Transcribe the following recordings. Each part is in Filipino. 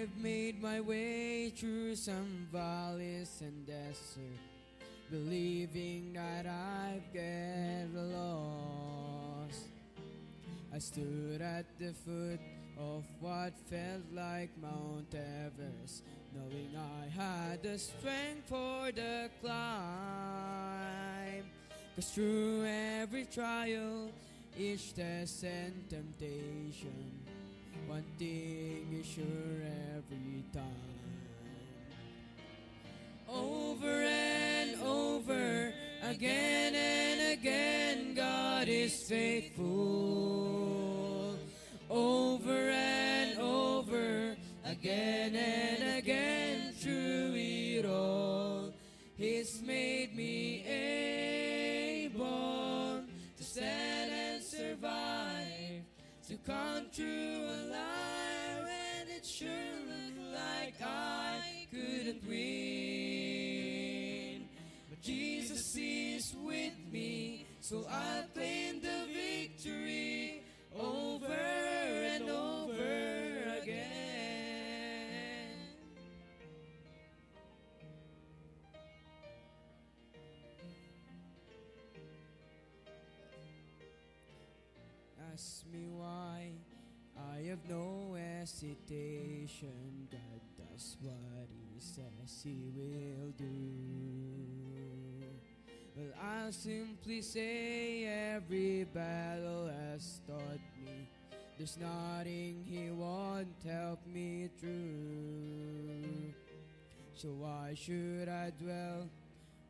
I've made my way through some valleys and desert, believing that I'd get lost. I stood at the foot of what felt like Mount Everest, knowing I had the strength for the climb. 'Cause through every trial, each test and temptation, one thing is sure every time. Over and over, again and again, God is faithful. Over and over, again and again, through it all, He's made me able to stand and survive, to come through alive when it sure looked like I couldn't win. But Jesus is with me, so I'll claim the victory over and over again. Ask me why, I have no hesitation. God does what He says He will do. Well, I'll simply say every battle has taught me there's nothing He won't help me through. So why should I dwell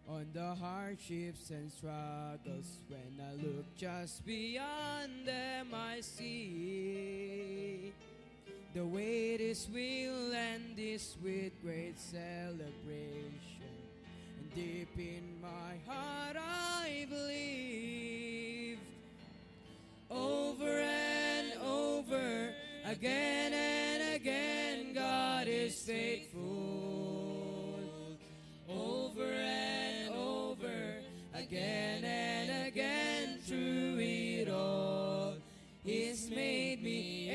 on the hardships and struggles when I look just beyond them? I see the way this will end is with great celebration, and deep in my heart I believe. Over and over, again and again, God is faithful. Over and over, again and again, through it all, He's made me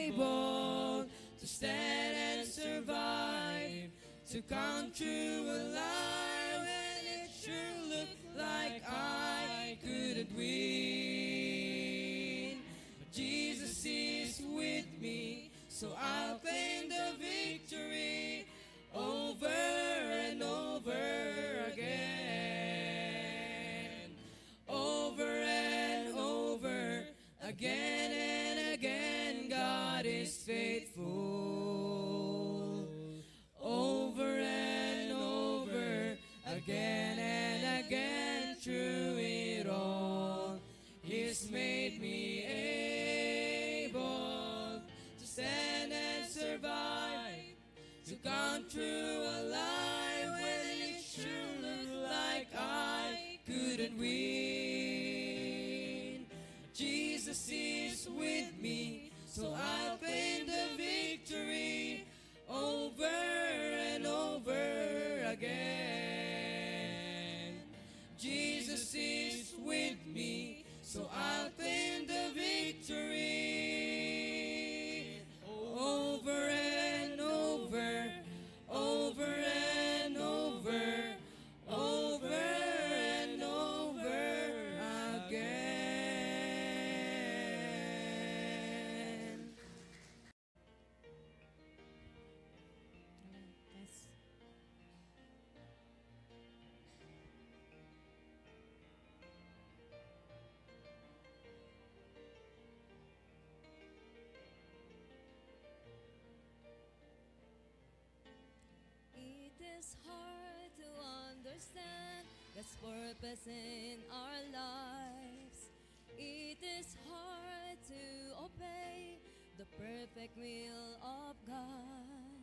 able to stand and survive, to come through alive when it sure looked like I couldn't win. But Jesus is with me, so I'll claim the victory over and over again. Over and over, again and again, God is faithful. Over and over, again and again, through it all, He's made me able to stand and survive, to come through alive when it sure looked like I couldn't win. Jesus is with me, so I'll claim the victory over and over again. Jesus is with me, so I'll claim the victory over and over, over and over, over and over again. It is hard to understand God's purpose in our lives. It is hard to obey the perfect will of God.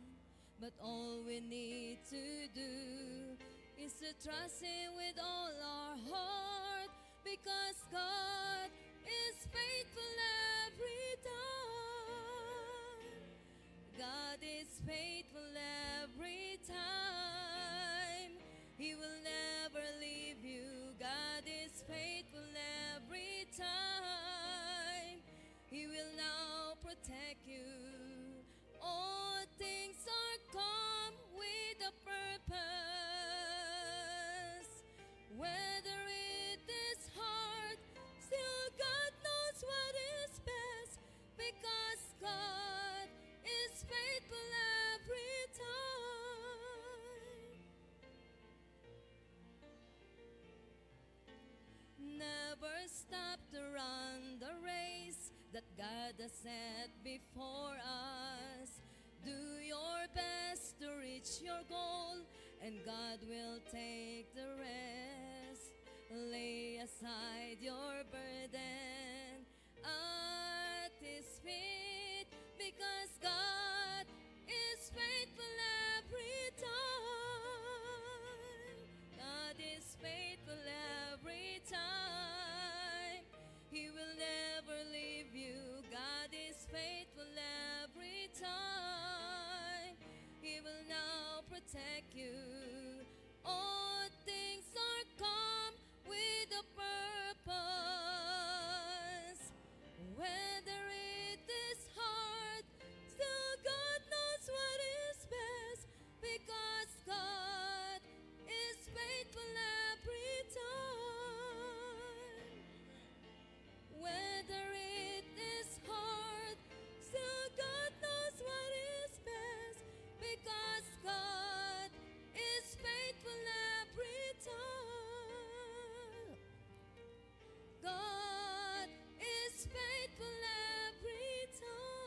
But all we need to do is to trust Him with all our heart, because God is faithful every time. God is faithful every time. He will never leave you. God is faithful every time. He will now protect you. Oh, God has set before us. Do your best to reach your goal, and God will take the rest. Lay aside your burden at His feet, because God is faithful every time. God is faithful every time. He will never leave you. God is faithful every time. He will now protect you. All things are come with a purpose. Whether it is hard, still God knows what is best, because God is faithful every time. Whether it is hard, still God knows what is best, because God is faithful every time. God is faithful every time.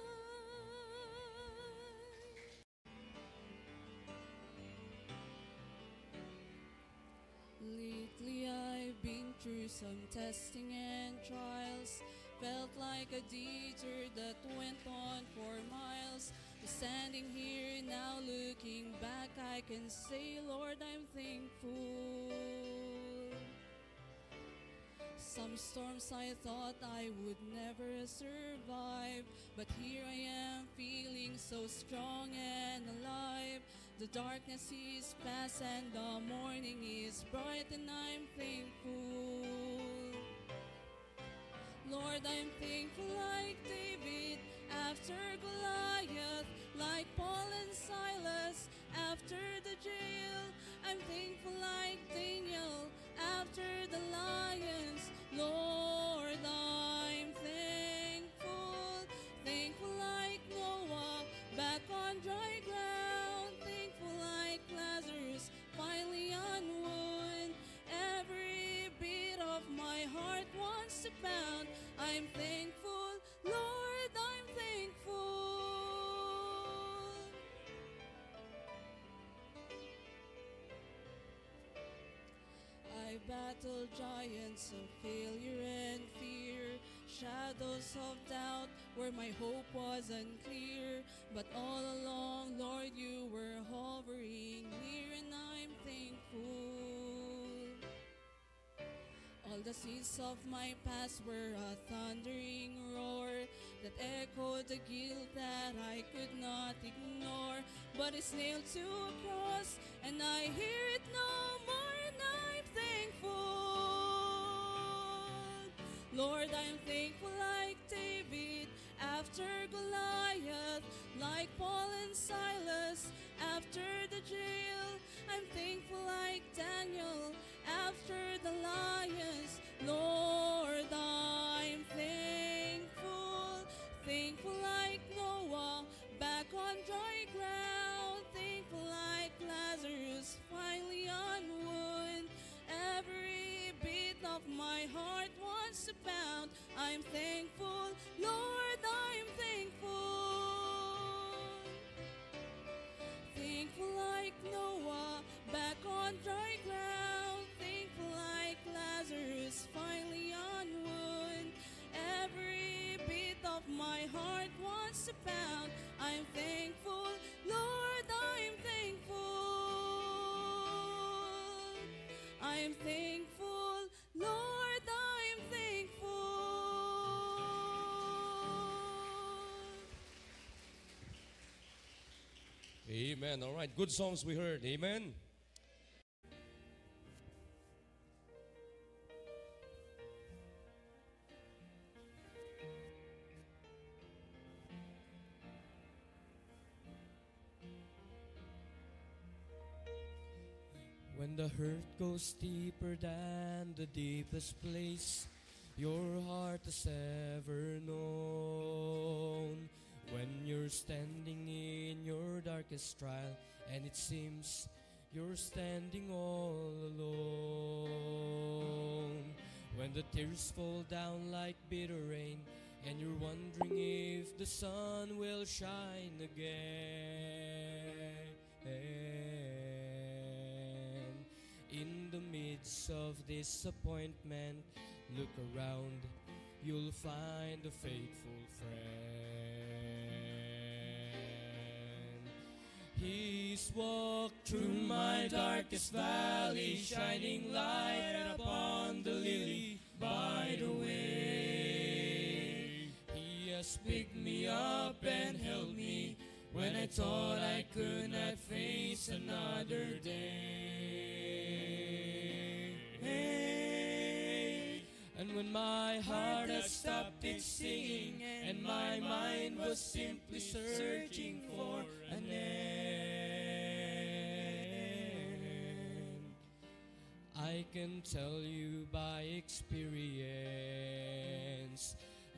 Lately I've been through some testing and trials. Felt like a detour that went on for miles. Standing here now looking back, I can say, Lord, I'm thankful. Some storms I thought I would never survive, but here I am feeling so strong and alive. The darkness is past and the morning is bright, and I'm thankful. Lord, I'm thankful like David after Goliath, like Paul and Silas after the jail. I'm thankful like Daniel after the lions. Lord, I'm thankful. Thankful like Noah back on dry ground. Thankful like Lazarus finally on wood. Every beat of my heart wants to pound. I'm thankful, Lord, I'm thankful. I battled giants of failure and fear, shadows of doubt where my hope was unclear. But all along, Lord, you were hovering near, and I'm thankful. All the sins of my past were a thundering roar that echoed the guilt that I could not ignore. But it's nailed to a cross, and I hear it no more, and I'm thankful. Lord, I'm thankful like David after Goliath, like Paul and Silas after the jail. I'm thankful like Daniel after the lions. Lord, I'm thankful. Thankful like Noah back on dry ground. Thankful like Lazarus finally on wood. Every beat of my heart wants to pound. I'm thankful, Lord, I'm thankful. Thankful like Noah back on dry ground. Thankful like Lazarus finally on wood. Every beat of my heart wants to pound. I'm thankful, Lord, I'm thankful. I'm thankful, Lord, I'm thankful. Amen. All right. Good songs we heard. Amen. When the hurt goes deeper than the deepest place your heart has ever known. When you're standing in your darkest trial and it seems you're standing all alone. When the tears fall down like bitter rain and you're wondering if the sun will shine again. In the midst of disappointment, look around, you'll find a faithful friend. He's walked through my darkest valley, shining light upon the lily by the way. He has picked me up and held me when I thought I could not face another day. And when my heart had stopped its singing and my mind was simply searching for an end, I can tell you by experience,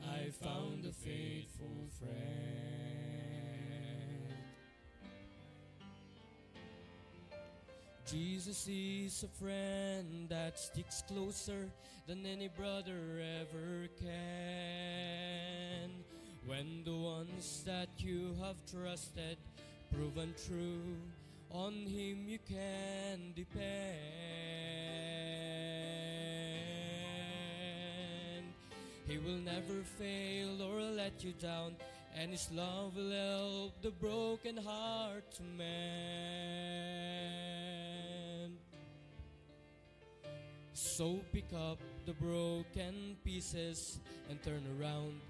I found a faithful friend. Jesus is a friend that sticks closer than any brother ever can. When the ones that you have trusted proven true, on Him you can depend. He will never fail or let you down, and His love will help the broken heart to mend. So pick up the broken pieces and turn around,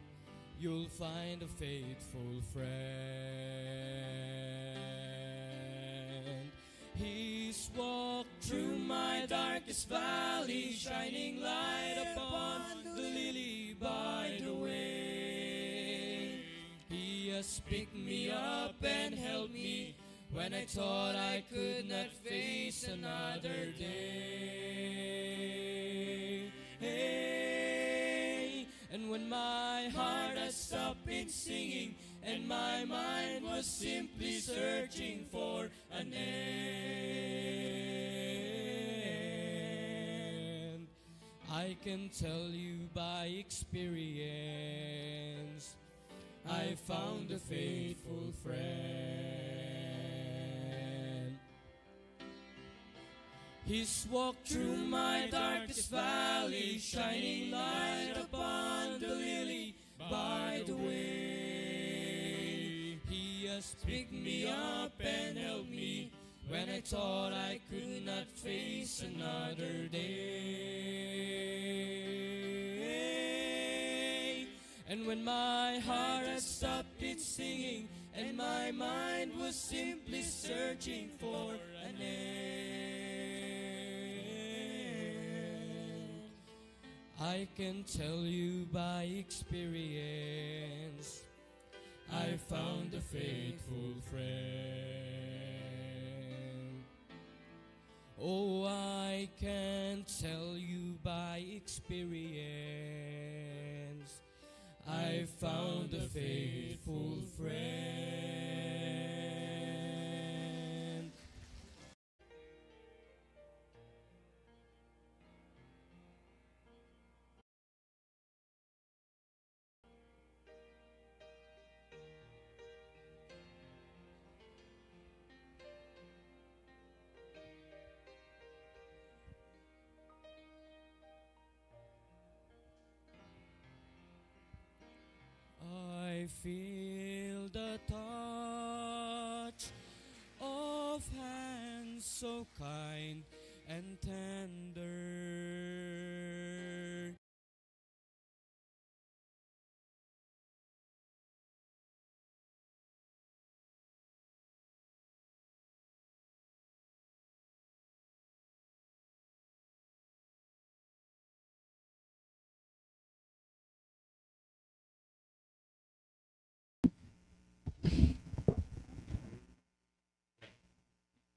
you'll find a faithful friend. He's walked through my darkest valley, shining light upon the lily by the way. He has picked me up and held me when I thought I could not face another day. And when my heart had stopped its singing and my mind was simply searching for an end, I can tell you by experience, I found a faithful friend. He's walked through my darkest valley, shining light upon the lily by the way. He has picked me up and held me when I thought I could not face another day. And when my heart had stopped its singing and my mind was simply searching for an end, I can tell you by experience, I found a faithful friend. Oh, I can tell you by experience, I found a faithful friend. I feel the touch of hands so kind and tender.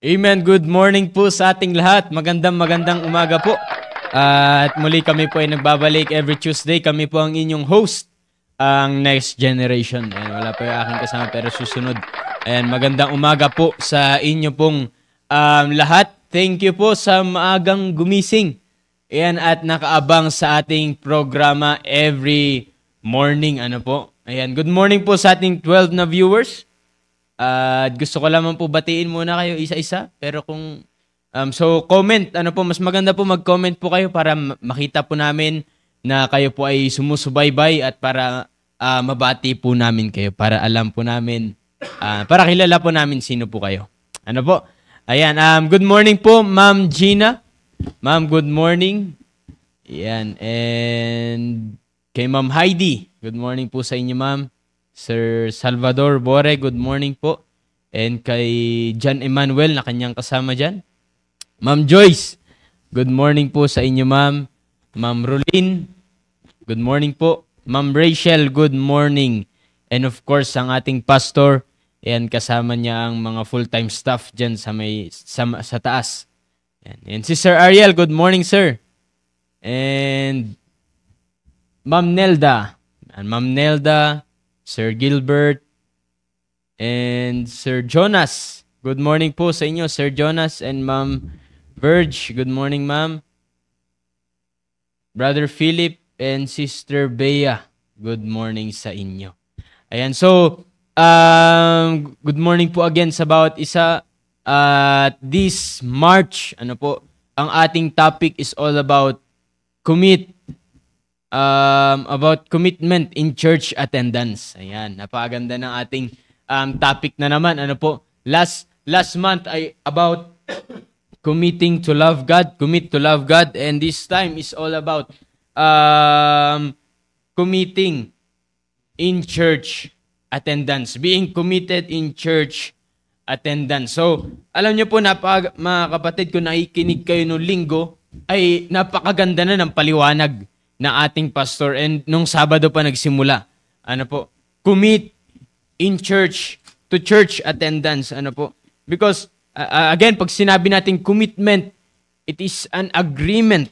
Amen. Good morning po sa ating lahat. Magandang umaga po. At muli kami po ay nagbabalik every Tuesday. Kami po ang inyong host, ang Next Generation. Ayan, wala pa yung aking kasama pero susunod. Ayan, magandang umaga po sa inyo pong lahat. Thank you po sa maagang gumising. Ayan, at nakaabang sa ating programa every morning, Ayan, good morning po sa ating 12 na viewers. Gusto ko lamang po batiin muna kayo isa-isa. Pero kung, so comment, mas maganda po mag-comment po kayo para makita po namin na kayo po ay sumusubaybay at para mabati po namin kayo, para alam po namin, para kilala po namin sino po kayo. Ayan, good morning po, Ma'am Gina. Ma'am, good morning. Ayan, and kay Ma'am Heidi, good morning po sa inyo, Ma'am. Sir Salvador Bore, good morning po. And kay John Emmanuel na kanyang kasama dyan. Ma'am Joyce, good morning po sa inyo, Ma'am. Ma'am Rolin, good morning po. Ma'am Rachel, good morning. And of course, ang ating pastor, ayan, kasama niya ang mga full-time staff dyan sa taas. And si Sir Ariel, good morning, sir. And Ma'am Nelda, Sir Gilbert, and Sir Jonas. Good morning po sa inyo, Sir Jonas and Ma'am Verge. Good morning, Ma'am. Brother Philip and Sister Bea. Good morning sa inyo. Ayan, so, good morning po again sa bawat isa. This March, ang ating topic is all about about commitment in church attendance. Ayan, napakaganda ng ating topic na naman. Last month ay about committing to love God, commit to love God, and this time is all about committing in church attendance, being committed in church attendance. So, alam niyo po, mga kapatid, kung nakikinig kayo nung linggo, ay napakaganda na ng paliwanag ng ating pastor, and nung Sabado pa nagsimula. Commit in church to church attendance. Because again, pag sinabi natin commitment, it is an agreement.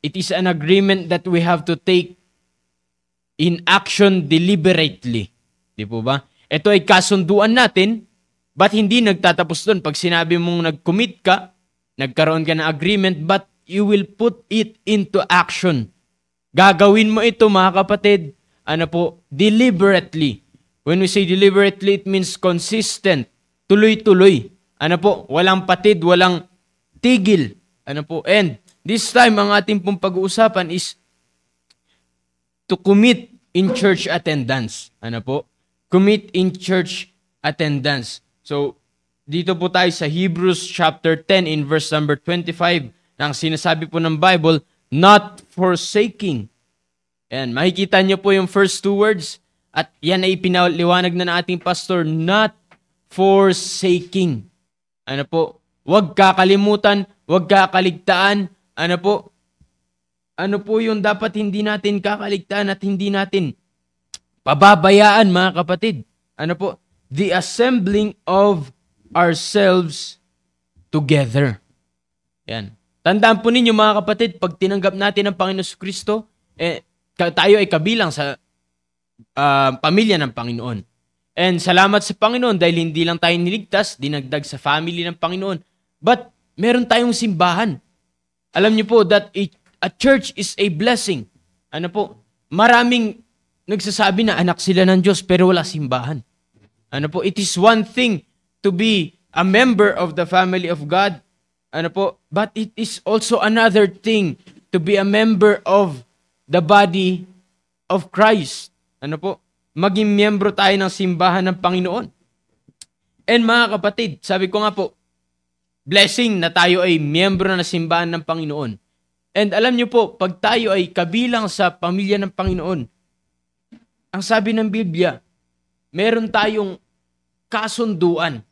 It is an agreement that we have to take in action deliberately. Di po ba? Ito ay kasunduan natin, but hindi nagtatapos doon. Pag sinabi mong nag-commit ka, nagkaroon ka ng agreement, but you will put it into action. Gagawin mo ito, mga kapatid, deliberately. When we say deliberately, it means consistent, tuloy-tuloy. Walang patid, walang tigil. And this time, ang ating pong pag-uusapan is to commit in church attendance. Commit in church attendance. So, dito po tayo sa Hebrews chapter 10 in verse number 25. Ang sinasabi po ng Bible, not forsaking. Ayan, makikita niyo po yung first two words, at yan ay pinaliwanag na ng ating pastor, not forsaking. Huwag kakalimutan, huwag kakaligtaan. Ano po yung dapat hindi natin kakaligtaan at hindi natin pababayaan, mga kapatid? The assembling of ourselves together. Yan. Tandaan po ninyo, mga kapatid, pag tinanggap natin ang Panginoon Kristo, tayo ay kabilang sa pamilya ng Panginoon. And salamat sa Panginoon dahil hindi lang tayo niligtas, dinagdag sa family ng Panginoon. But meron tayong simbahan. Alam niyo po that a church is a blessing. Maraming nagsasabi na anak sila ng Diyos pero wala simbahan. It is one thing to be a member of the family of God. But it is also another thing to be a member of the body of Christ. Maging miyembro tayo ng simbahan ng Panginoon. And mga kapatid, sabi ko nga po, blessing na tayo ay miyembro na simbahan ng Panginoon. And alam niyo po, pag tayo ay kabilang sa pamilya ng Panginoon, ang sabi ng Biblia, meron tayong kasunduan.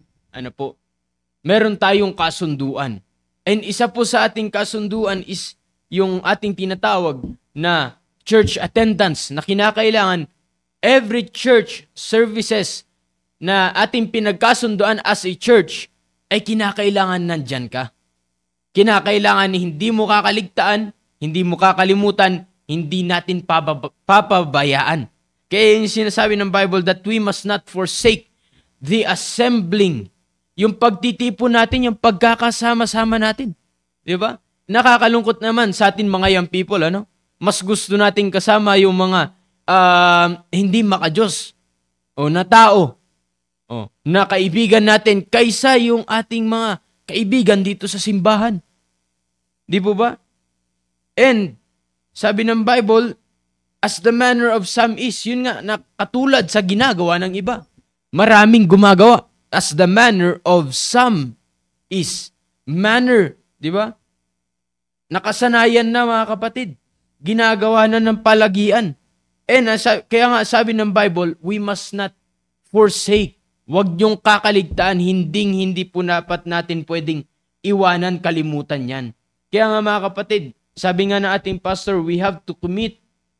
Meron tayong kasunduan. And isa po sa ating kasunduan is yung ating tinatawag na church attendance, na kinakailangan every church services na ating pinagkasunduan as a church ay kinakailangan nandyan ka. Kinakailangan hindi mo kakaligtaan, hindi mo kakalimutan, hindi natin papabayaan. Kaya yung sinasabi ng Bible that we must not forsake the assembling. Yung pagtitipon natin, yung pagkakasama-sama natin. Di ba? Nakakalungkot naman sa atin mga young people, mas gusto nating kasama yung mga hindi makadiyos o na tao o na kaibigan natin kaysa yung ating mga kaibigan dito sa simbahan. Di po ba? And sabi ng Bible, as the manner of some is, yun nga, na katulad sa ginagawa ng iba. Maraming gumagawa. As the manner of some is. Manner, di ba? Nakasanayan na mga kapatid. Ginagawa na ng palagian. And kaya nga sabi ng Bible, we must not forsake. Huwag niyong kakaligtaan, hindi po dapat natin pwedeng iwanan, kalimutan yan. Kaya nga mga kapatid, sabi nga ng ating pastor, we have to commit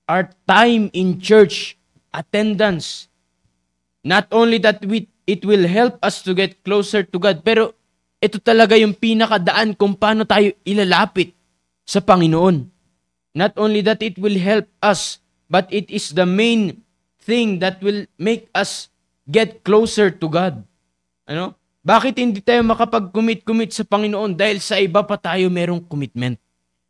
our time in church attendance. Not only that it will help us to get closer to God, pero ito talaga yung pinakadaan kung paano tayo ilalapit sa Panginoon. Not only that it will help us, but it is the main thing that will make us get closer to God. Ano? Bakit hindi tayo makapag-commit sa Panginoon? Dahil sa iba pa tayo merong commitment.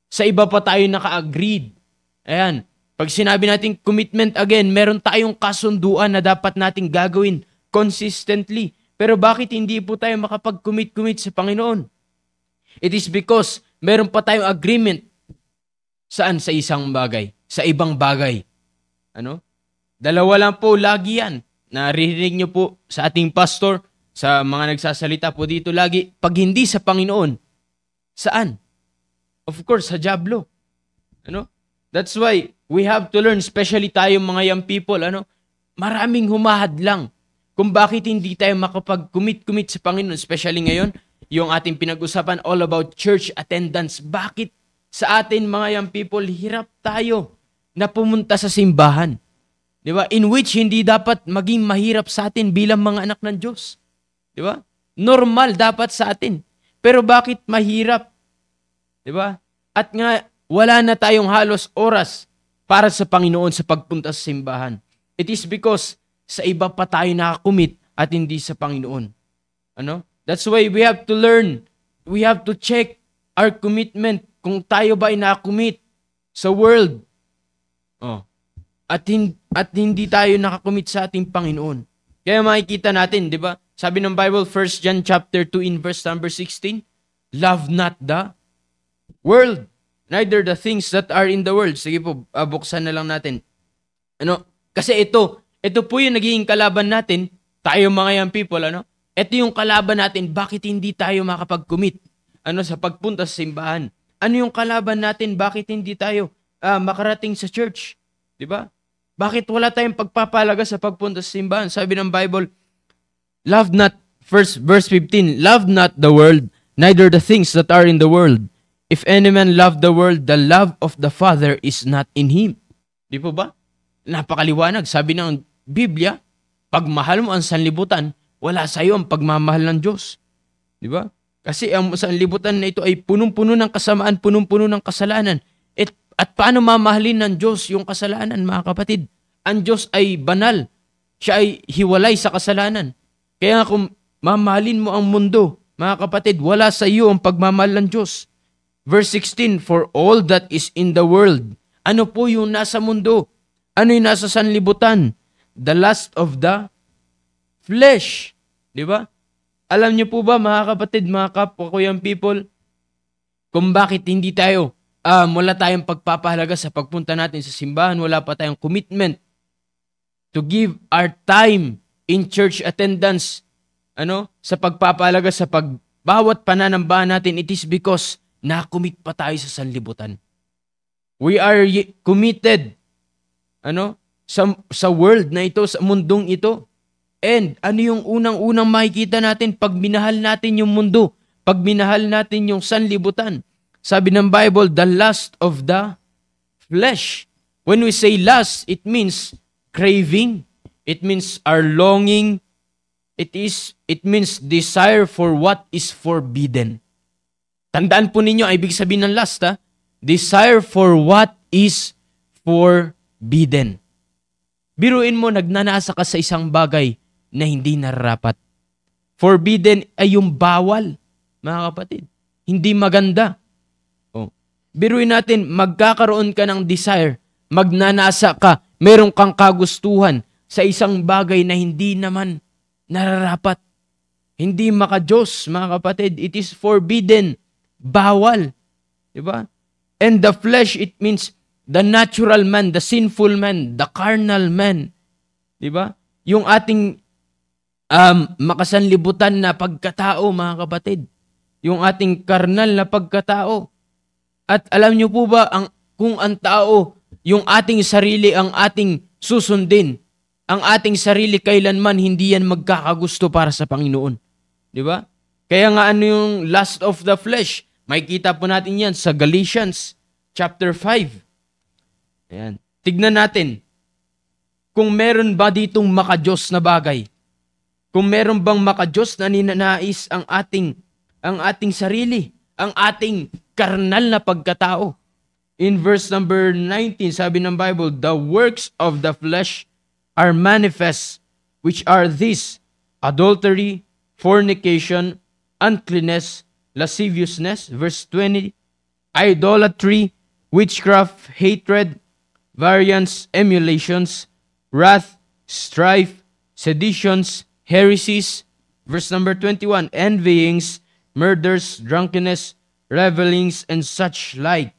Sa iba pa tayo naka-agreed. Ayan. Pag sinabi natin commitment again, meron tayong kasunduan na dapat nating gagawin consistently. Pero bakit hindi po tayo makapag-commit sa Panginoon? It is because meron pa tayong agreement. Saan? Sa isang bagay. Sa ibang bagay. Ano? Dalawa lang po, lagi yan. Naririnig nyo po sa ating pastor, sa mga nagsasalita po dito lagi, pag hindi sa Panginoon, saan? Of course, sa dyablo. Ano? That's why we have to learn, especially tayong mga young people, maraming humahadlang kung bakit hindi tayo makapag-commit sa Panginoon, especially ngayon, yung ating pinag-usapan all about church attendance. Bakit sa atin mga young people, hirap tayo na pumunta sa simbahan? Di ba? In which hindi dapat maging mahirap sa atin bilang mga anak ng Diyos. Di ba? Normal dapat sa atin. Pero bakit mahirap? Di ba? At nga, wala na tayong halos oras para sa Panginoon sa pagpunta sa simbahan. It is because sa iba pa tayo nakakumit at hindi sa Panginoon. Ano? That's why we have to learn. We have to check our commitment kung tayo ba ay nakakumit sa world. Oh. At hindi tayo nakakumit sa ating Panginoon. Kaya makikita natin, di ba? Sabi ng Bible, 1 John chapter 2 in verse number 16, love not the world, neither the things that are in the world. Sige po, buksan na lang natin. Kasi ito po yung nagiging kalaban natin, tayo mga young people, Ito yung kalaban natin, bakit hindi tayo makapag-commit sa pagpunta sa simbahan. Ano yung kalaban natin, bakit hindi tayo makarating sa church? Di ba? Bakit wala tayong pagpapalaga sa pagpunta sa simbahan? Sabi ng Bible, love not, verse 15, love not the world, neither the things that are in the world. If any man love the world, the love of the Father is not in him. Di po ba? Napakaliwanag. Sabi ng Biblia, pag mahal mo ang sanlibutan, wala sa iyo ang pagmamahal ng Diyos. Di ba? Kasi ang sanlibutan na ito ay punong-puno ng kasamaan, punong-puno ng kasalanan. At paano mamahalin ng Diyos yung kasalanan, mga kapatid? Ang Diyos ay banal. Siya ay hiwalay sa kasalanan. Kaya kung mamahalin mo ang mundo, mga kapatid, wala sa iyo ang pagmamahal ng Diyos. Verse 16, for all that is in the world. Ano po yung nasa mundo? Ano yung nasa sanlibutan? The lust of the flesh. Di ba? Alam niyo po ba, mga kapatid, mga kapwa ko yung people, kung bakit hindi tayo wala tayong pagpapahalaga sa pagpunta natin sa simbahan, wala pa tayong commitment to give our time in church attendance, sa pagpapahalaga sa bawat pananambahan natin, it is because nakumit pa tayo sa sanlibutan. We are committed, sa world na ito, sa mundong ito. And ano yung unang-unang makikita natin pag minahal natin yung mundo, pag minahal natin yung sanlibutan? Sabi ng Bible, the lust of the flesh. When we say lust, it means craving. It means our longing. It means desire for what is forbidden. Tandaan po ninyo, ibig sabihin ng lust, desire for what is forbidden. Biruin mo, nagnanasa ka sa isang bagay na hindi nararapat. Forbidden ay yung bawal, mga kapatid. Hindi maganda. Biruin natin, magkakaroon ka ng desire, magnanasa ka, meron kang kagustuhan sa isang bagay na hindi naman nararapat. Hindi maka-Diyos, mga kapatid. It is forbidden. Bawal. Diba? And the flesh, it means the natural man, the sinful man, the carnal man. Diba? Yung ating makasanlibutan na pagkatao, mga kapatid. Yung ating karnal na pagkatao. At alam niyo po ba, kung ang tao, yung ating sarili ang ating susundin, ang ating sarili kailanman hindi yan magkakagusto para sa Panginoon. Di ba? Kaya nga ano yung lust of the flesh? Makikita po natin yan sa Galatians chapter 5. Ayan. Tignan natin kung meron ba ditong maka-Diyos na bagay. Kung meron bang maka-Diyos na ninanais ang ating sarili, ang ating karnal na pagkatao. In verse number 19, sabi ng Bible, the works of the flesh are manifest, which are these: adultery, fornication, uncleanness, lasciviousness. Verse 20, idolatry, witchcraft, hatred, variance, emulations, wrath, strife, seditions, heresies. Verse number 21, envyings, murders, drunkenness, revelings, and such like,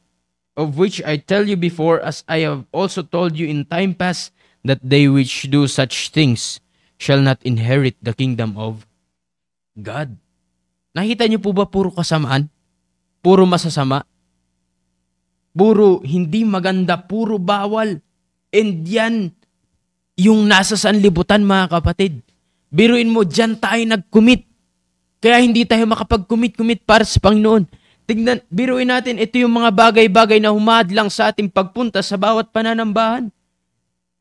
of which I tell you before, as I have also told you in time past, that they which do such things shall not inherit the kingdom of God. Nakita niyo po ba puro kasamaan? Puro masasama? Puro hindi maganda, puro bawal. And yan, yung nasa sanlibutan, mga kapatid. Biruin mo, dyan tayo nag-commit. Kaya hindi tayo makapag-commit para sa Panginoon. Tignan, biruin natin, ito yung mga bagay-bagay na humadlang sa ating pagpunta sa bawat pananambahan.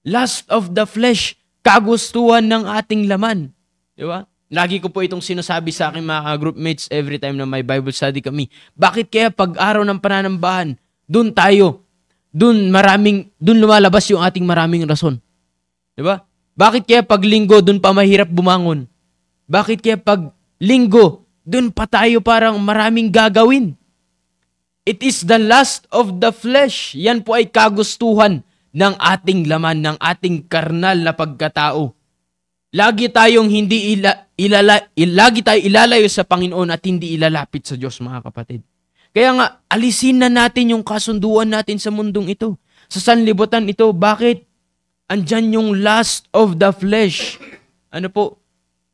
Lust of the flesh, kagustuhan ng ating laman. Di ba? Lagi ko po itong sinasabi sa aking mga groupmates every time na may Bible study kami. Bakit kaya pag araw ng pananambahan, dun lumalabas yung ating maraming rason? Di ba? Bakit kaya pag linggo, dun pa mahirap bumangon? Bakit kaya pag linggo, dun pa tayo parang maraming gagawin? It is the lust of the flesh. Yan po ay kagustuhan ng ating laman, ng ating karnal na pagkatao. Lagi tayong lagi tayo ilalayo sa Panginoon at hindi ilalapit sa Diyos, mga kapatid. Kaya nga, alisin na natin yung kasunduan natin sa mundong ito. Sa sanlibutan ito, bakit? Andyan yung lust of the flesh. Ano po?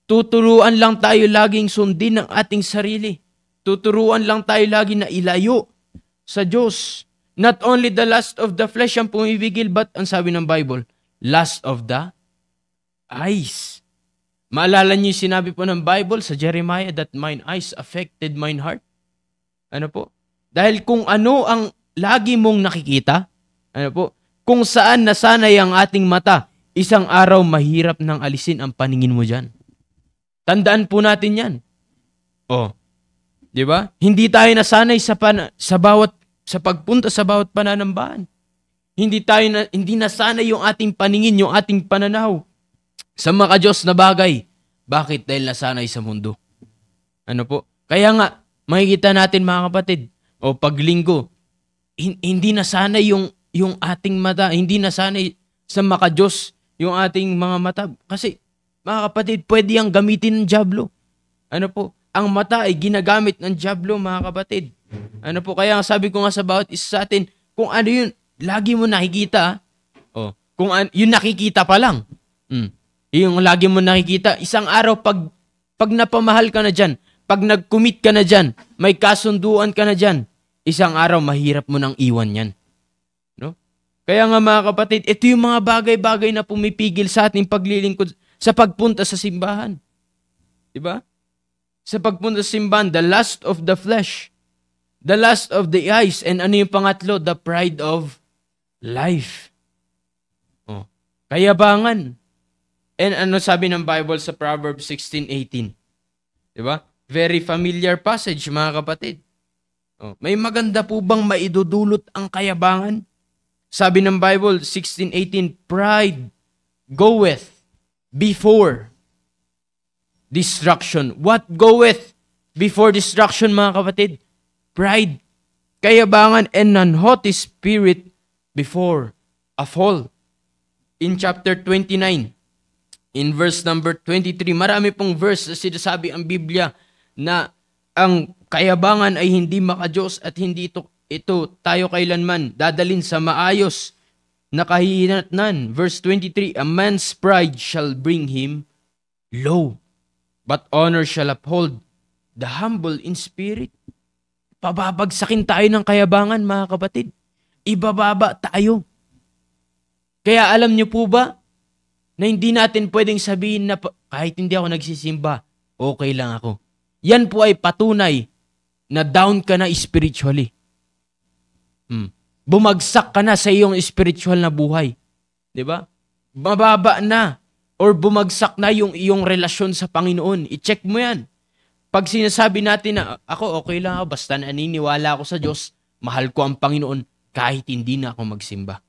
Tuturuan lang tayo laging sundin ng ating sarili. Tuturuan lang tayo lagi na ilayo sa Diyos. Not only the lust of the flesh ang pumipigil, but ang sabi ng Bible, lust of the eyes. Maalala niyo yung sinabi po ng Bible sa Jeremiah that mine eyes affected mine heart? Ano po? Dahil kung ano ang lagi mong nakikita, ano po? Kung saan nasanay ang ating mata, isang araw mahirap nang alisin ang paningin mo dyan. Tandaan po natin yan. Di ba? Hindi tayo nasanay sa pagpunta sa bawat pananambahan. Hindi nasanay yung ating paningin, yung ating pananaw sa maka-Diyos na bagay. Bakit? Dahil nasanay sa mundo. Ano po? Kaya nga, makikita natin, mga kapatid, pag linggo, hindi nasanay yung ating mata, hindi nasanay sa maka-Diyos yung ating mga mata. Kasi, mga kapatid, pwede yang gamitin ng dyablo. Ano po? Ang mata ay ginagamit ng dyablo, mga kapatid. Ano po? Kaya sabi ko nga sa bawat isa sa atin, kung ano yun, lagi mo nakikita. Kung yun nakikita pa lang. Yung lagi mo nakikita, isang araw pag napamahal ka na dyan, pag nag-commit ka na dyan, may kasunduan ka na dyan, isang araw mahirap mo nang iwan yan. No? Kaya nga, mga kapatid, ito yung mga bagay-bagay na pumipigil sa ating paglilingkod sa pagpunta sa simbahan. Diba? Sa pagpunta sa simbahan, the lust of the flesh, the lust of the eyes, and ano yung pangatlo? The pride of life. Kayabangan. And ano sabi ng Bible sa Proverbs 16:18? Diba? Very familiar passage, mga kapatid. May maganda po bang maidudulot ang kayabangan? Sabi ng Bible 16:18, pride goeth before destruction. What goeth before destruction, mga kapatid? Pride. kayabangan, and an haughty spirit before a fall. In chapter 29, in verse number 23, marami pong verse na sinasabi ang Biblia na ang kayabangan ay hindi maka-Diyos at hindi ito tayo kailanman dadalin sa maayos na kahihinatnan. Verse 23, a man's pride shall bring him low, but honor shall uphold the humble in spirit. Pababagsakin tayo ng kayabangan, mga kapatid. Ibababa tayo. Kaya alam niyo po ba na hindi natin pwedeng sabihin na kahit hindi ako nagsisimba, okay lang ako. Yan po ay patunay na down ka na spiritually. Bumagsak ka na sa iyong spiritual na buhay. 'Di ba? Mababa na or bumagsak na yung iyong relasyon sa Panginoon. I-check mo yan. Pag sinasabi natin na ako okay lang ako, basta naniniwala ako sa Diyos, mahal ko ang Panginoon kahit hindi na ako magsimba.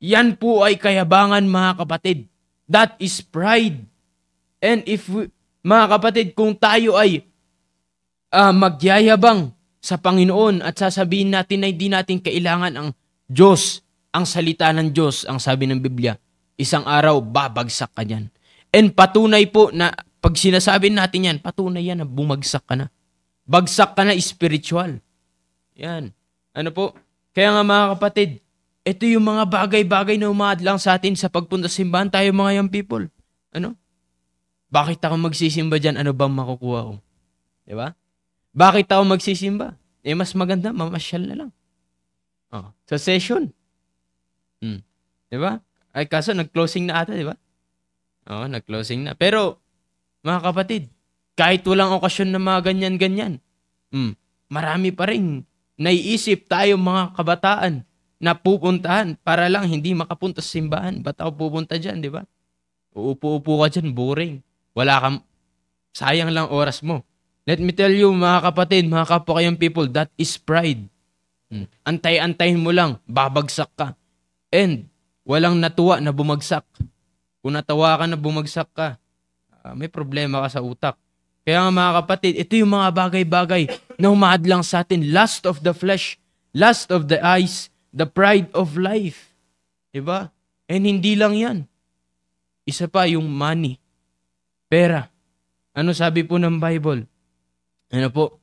Yan po ay kayabangan, mga kapatid. That is pride. And if mga kapatid, kung tayo ay magyayabang sa Panginoon at sasabihin natin na hindi natin kailangan ang Diyos, ang salita ng Diyos, ang sabi ng Biblia, isang araw babagsak ka niyan. And patunay po na pag sinasabi natin yan, patunay yan na bumagsak ka na. Bagsak ka na spiritual. Yan. Ano po? Kaya nga, mga kapatid, ito yung mga bagay-bagay na umaadlang sa atin sa pagpunta sa simbahan, tayo mga young people. Ano? Bakit ako magsisimba dyan? Ano bang makukuha ko? Diba? Bakit ako magsisimba? Mas maganda, mamasyal na lang. Sa session. Diba? Ay, kaso nag-closing na ata, diba? Nag-closing na. Pero, mga kapatid, kahit walang okasyon na mga ganyan-ganyan, marami pa rin naiisip tayo mga kabataan na pupuntahan para lang hindi makapunta sa simbahan. Ba't ako pupunta dyan, di ba? Uupo-upo ka dyan, boring. Wala kang, sayang lang oras mo. Let me tell you, mga kapatid, mga kapwa kayong people, that is pride. Antay-antayin mo lang, babagsak ka. And, walang natuwa na bumagsak. Kung natawa ka na bumagsak ka, may problema ka sa utak. Kaya nga, mga kapatid, ito yung mga bagay-bagay na humahadlang sa atin. Lust of the flesh, lust of the eyes, the pride of life. Diba? And hindi lang yan. Isa pa yung money. Pera. Ano sabi po ng Bible? Ano po?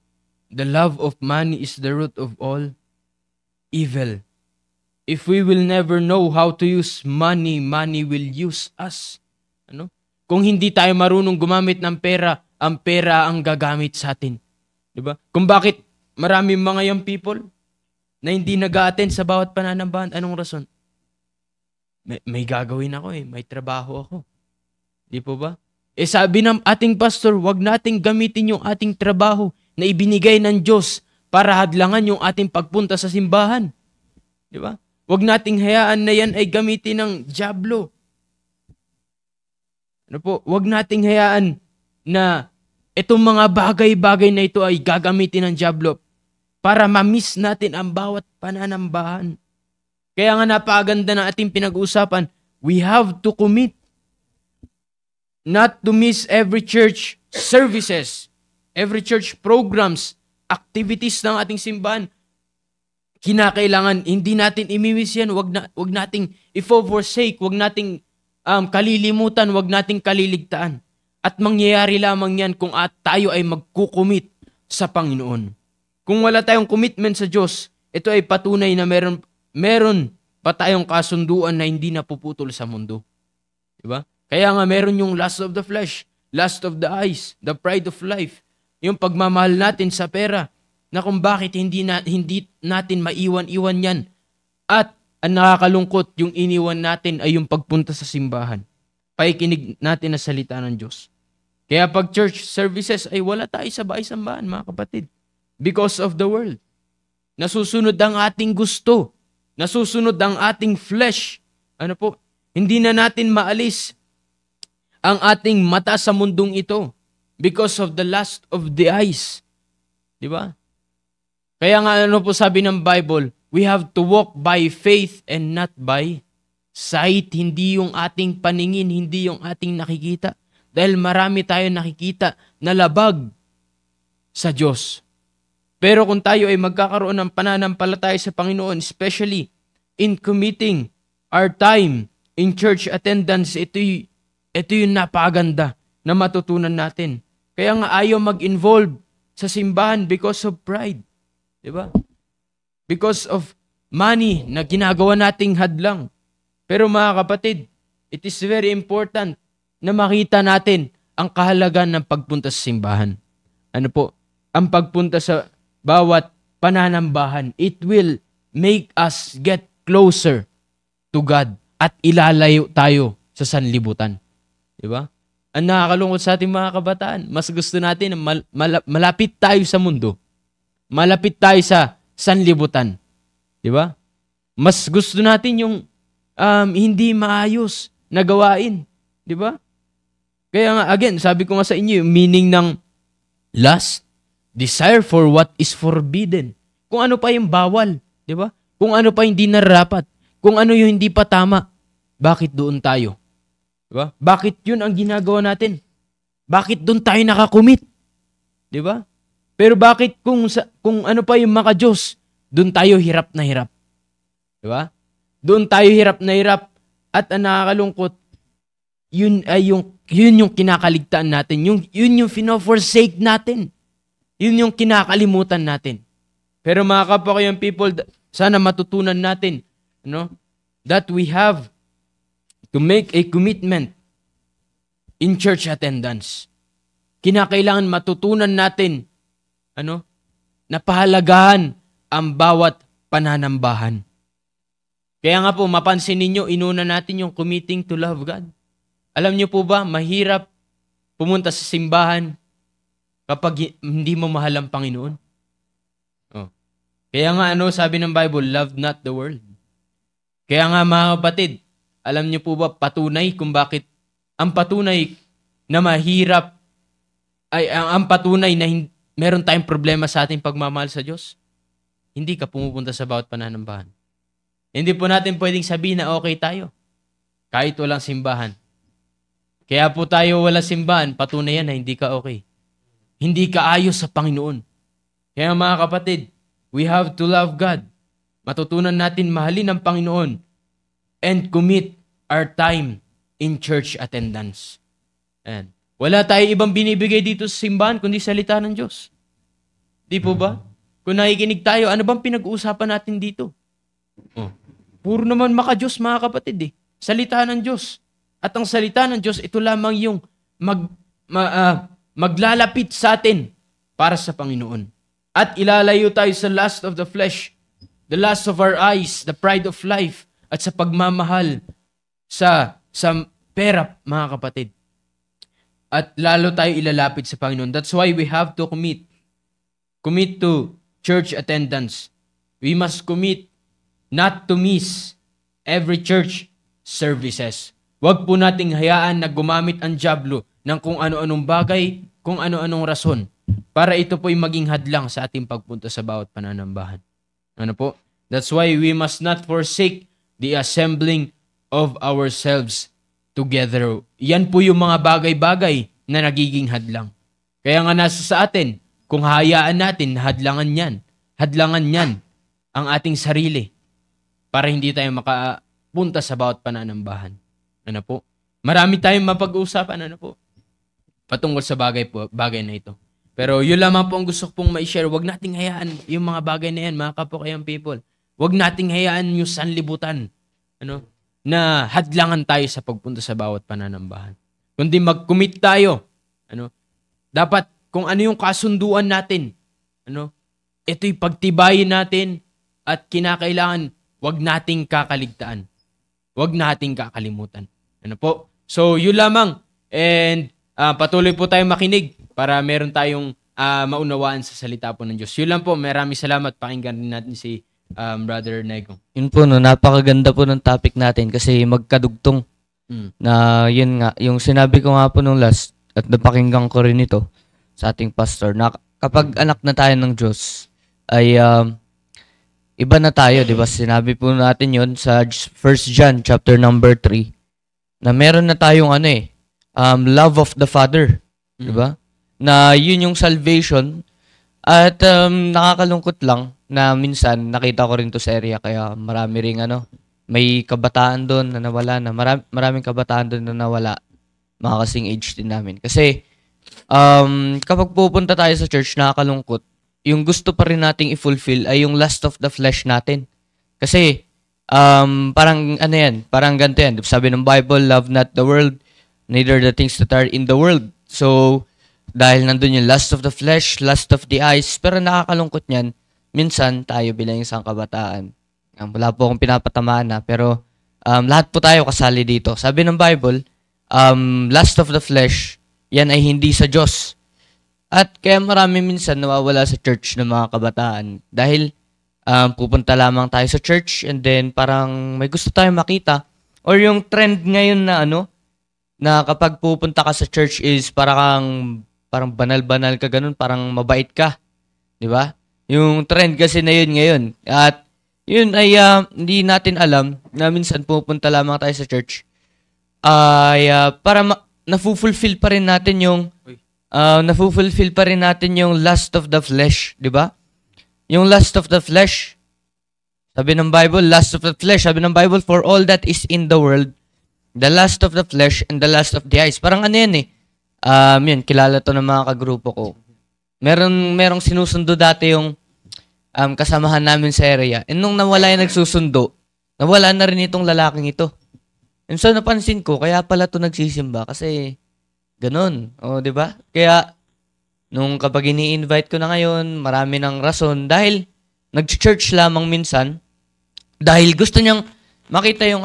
The love of money is the root of all evil. If we will never know how to use money, money will use us. Ano? Kung hindi tayo marunong gumamit ng pera, ang pera ang gagamit sa atin. Diba? Kung bakit maraming mga young people na hindi nag-a-attend sa bawat pananambahan, anong rason? May gagawin ako may trabaho ako. Di po ba? Sabi ng ating pastor, wag nating gamitin yung ating trabaho na ibinigay ng Diyos para hadlangan yung ating pagpunta sa simbahan. Di ba? Wag nating hayaan na yan ay gamitin ng dyablo. Ano po? Wag nating hayaan na itong mga bagay-bagay na ito ay gagamitin ng dyablo para ma-miss natin ang bawat pananambahan. Kaya nga napakaganda ng ating pinag-uusapan, we have to commit not to miss every church services, every church programs, activities ng ating simbahan. Kinakailangan, hindi natin imimiss yan, wag nating i-forsake, wag nating kalilimutan, wag nating kaliligtaan. At mangyayari lamang yan kung tayo ay magkukumit sa Panginoon. Kung wala tayong commitment sa Diyos, ito ay patunay na meron pa tayong kasunduan na hindi napuputol sa mundo. Diba? Kaya nga meron yung lust of the flesh, lust of the eyes, the pride of life, yung pagmamahal natin sa pera, na kung bakit hindi natin maiwan-iwan yan. At ang nakakalungkot, yung iniwan natin ay yung pagpunta sa simbahan. Paikinig natin na salita ng Diyos. Kaya pag church services ay wala tayo sa bahay-sambahan, mga kapatid. Because of the world. Nasusunod ang ating gusto. Nasusunod ang ating flesh. Ano po? Hindi na natin maalis ang ating mata sa mundong ito because of the lust of the eyes. Di ba? Kaya nga ano po sabi ng Bible, we have to walk by faith and not by sight. Hindi yung ating paningin, hindi yung ating nakikita. Dahil marami tayo nakikita na labag sa Diyos. Pero kung tayo ay magkakaroon ng pananampalataya sa Panginoon, especially in committing our time in church attendance, ito yung napakaganda na matutunan natin. Kaya nga ayaw mag-involve sa simbahan because of pride. Diba? Because of money na ginagawa nating hadlang. Pero mga kapatid, it is very important na makita natin ang kahalagan ng pagpunta sa simbahan. Ano po? Ang pagpunta sa bawat pananambahan, it will make us get closer to God at ilalayo tayo sa sanlibutan. Diba? Ang nakakalungkot sa ating mga kabataan, mas gusto natin na malapit tayo sa mundo. Malapit tayo sa sanlibutan. Diba? Mas gusto natin yung hindi maayos na gawain. Diba? Kaya nga, again, sabi ko nga sa inyo, yung meaning ng lust, desire for what is forbidden. Kung ano pa yung bawal, di ba? Kung ano pa hindi nararapat, kung ano yung hindi pa tama, bakit doon tayo? Di ba? Bakit yun ang ginagawa natin? Bakit doon tayo nakakumit? Di ba? Pero bakit kung ano pa yung maka-Diyos, doon tayo hirap na hirap? Di ba? Doon tayo hirap na hirap at ang nakakalungkot, yun yung kinakaligtaan natin. Yun yung fino-forsake natin. Yun yung kinakalimutan natin. Pero mga kapakayang people, sana matutunan natin, that we have to make a commitment in church attendance. Kinakailangan matutunan natin, na pahalagahan ang bawat pananambahan. Kaya nga po, mapansin ninyo, inuna natin yung committing to love God. Alam niyo po ba, mahirap pumunta sa simbahan kapag hindi mo mahal ang Panginoon. Kaya nga sabi ng Bible, love not the world. Kaya nga mga kapatid, alam niyo po ba patunay kung bakit ang patunay na mahirap ay ang patunay na meron tayong problema sa ating pagmamahal sa Diyos? Hindi ka pumupunta sa bawat pananambahan. Hindi po natin pwedeng sabihin na okay tayo kahit walang simbahan. Kaya po tayo walang simbahan, patunay yan na hindi ka okay. Hindi ka ayos sa Panginoon. Kaya mga kapatid, we have to love God. Matutunan natin mahalin ang Panginoon and commit our time in church attendance. And wala tayo ibang binibigay dito sa simbahan kundi salita ng Diyos. Di po ba? Kung nakikinig tayo, ano bang pinag-uusapan natin dito? Puro naman maka-Diyos mga kapatid Salita ng Diyos. At ang salita ng Diyos, ito lamang yung maglalapit sa atin para sa Panginoon. At ilalayo tayo sa lust of the flesh, the lust of our eyes, the pride of life, at sa pagmamahal sa pera, mga kapatid. At lalo tayo ilalapit sa Panginoon. That's why we have to commit to church attendance. We must commit not to miss every church services. Huwag po nating hayaan na gumamit ang dyablo ng kung ano-anong bagay, kung ano-anong rason, para ito po'y maging hadlang sa ating pagpunta sa bawat pananambahan. Ano po? That's why we must not forsake the assembling of ourselves together. Yan po yung mga bagay-bagay na nagiging hadlang. Kaya nga nasa sa atin, kung hayaan natin, hadlangan yan ang ating sarili para hindi tayo makapunta sa bawat pananambahan. Ano po? Marami tayong mapag-uusapan, patungkol sa bagay na ito. Pero yun lamang po ang gusto pong ma-share. Huwag nating hayaan yung mga bagay na yan, mga kapokayang people. Huwag nating hayaan yung sanlibutan, na hadlangan tayo sa pagpunta sa bawat pananambahan. Kundi mag-commit tayo, dapat kung ano yung kasunduan natin, ito'y pagtibayin natin at kinakailangan huwag nating kakaligtaan. Huwag nating kakalimutan. Ano po? So, yun lamang. And patuloy po tayong makinig para meron tayong maunawaan sa salita po ng Diyos. Yun lang po. Maraming salamat. Pakinggan din natin si Brother Negong. Yun po, napakaganda po ng topic natin kasi magkadugtong na yun nga. Yung sinabi ko nga po nung last at napakinggan ko rin ito sa ating pastor na kapag anak na tayo ng Diyos ay iba na tayo, di ba? Sinabi po natin yun sa 1 John chapter number 3 na meron na tayong love of the Father, di ba? Na yun yung salvation At nakakalungkot lang na minsan nakita ko rin to sa area kaya marami ring may kabataan doon na nawala na maraming kabataan doon na nawala mga kasing age din namin. Kasi kapag pupunta tayo sa church nakakalungkot, yung gusto pa rin nating i-fulfill ay yung lust of the flesh natin. Kasi parang parang ganito yan. Sabi ng Bible, love not the world, neither the things that are in the world. So, dahil nandun yung lust of the flesh, lust of the eyes, pero nakakalungkot niyan, minsan tayo bilang isang kabataan. Wala po akong pinapatamaan pero lahat po tayo kasali dito. Sabi ng Bible, lust of the flesh, yan ay hindi sa Diyos. At kaya marami minsan nawawala sa church ng mga kabataan dahil pupunta lamang tayo sa church and then parang may gusto tayong makita or yung trend ngayon na na kapag pupunta ka sa church is parang banal-banal ka ganun, parang mabait ka. Di ba? Yung trend kasi na yun ngayon. At yun ay hindi natin alam na minsan pupunta lamang tayo sa church ay para na-fulfill pa rin natin yung lust of the flesh, di ba? Yung lust of the flesh. Sabi ng Bible, lust of the flesh. Sabi ng Bible, for all that is in the world, the lust of the flesh and the lust of the eyes. Parang yan yun, kilala to ng mga kagrupo ko. Merong sinusundo dati yung kasamahan namin sa area. And nung nawala yung nagsusundo, nawala na rin itong lalaking ito. And so napansin ko, kaya pala to nagsisimba kasi ganun. O, di ba? Kaya, nung kapag ini-invite ko na ngayon, marami ng rason dahil nag-church lamang minsan dahil gusto niyang makita yung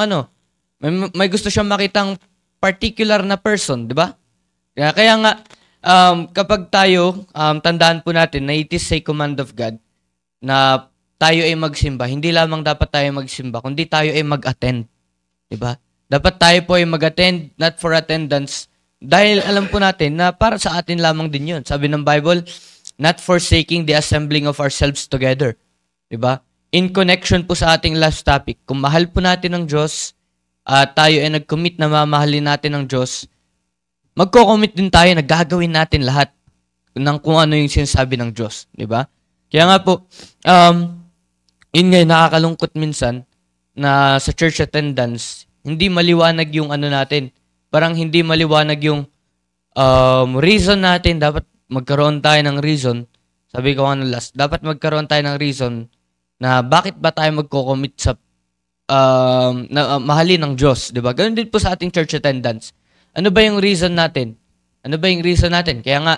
may gusto siyang makitang particular na person, di ba? Kaya nga, kapag tayo, tandaan po natin na it is a command of God na tayo ay magsimba. Hindi lamang dapat tayo magsimba, kundi tayo ay mag-attend. Di ba? Dapat tayo po ay mag-attend, not for attendance, dahil alam po natin na para sa atin lamang din yun. Sabi ng Bible, not forsaking the assembling of ourselves together. Diba? In connection po sa ating last topic, kung mahal po natin ng Diyos, tayo ay nag-commit na mamahalin natin ng Diyos, magko-commit din tayo na gagawin natin lahat ng kung ano yung sinasabi ng Diyos. Diba? Kaya nga po, yun nga, nakakalungkot minsan na sa church attendance, hindi maliwanag yung natin. Parang hindi maliwanag yung reason natin. Dapat magkaroon tayo ng reason. Sabi ko last, dapat magkaroon tayo ng reason na bakit ba tayo magko-commit sa mahalin ng Diyos. Diba? Ganun din po sa ating church attendance. Ano ba yung reason natin? Kaya nga,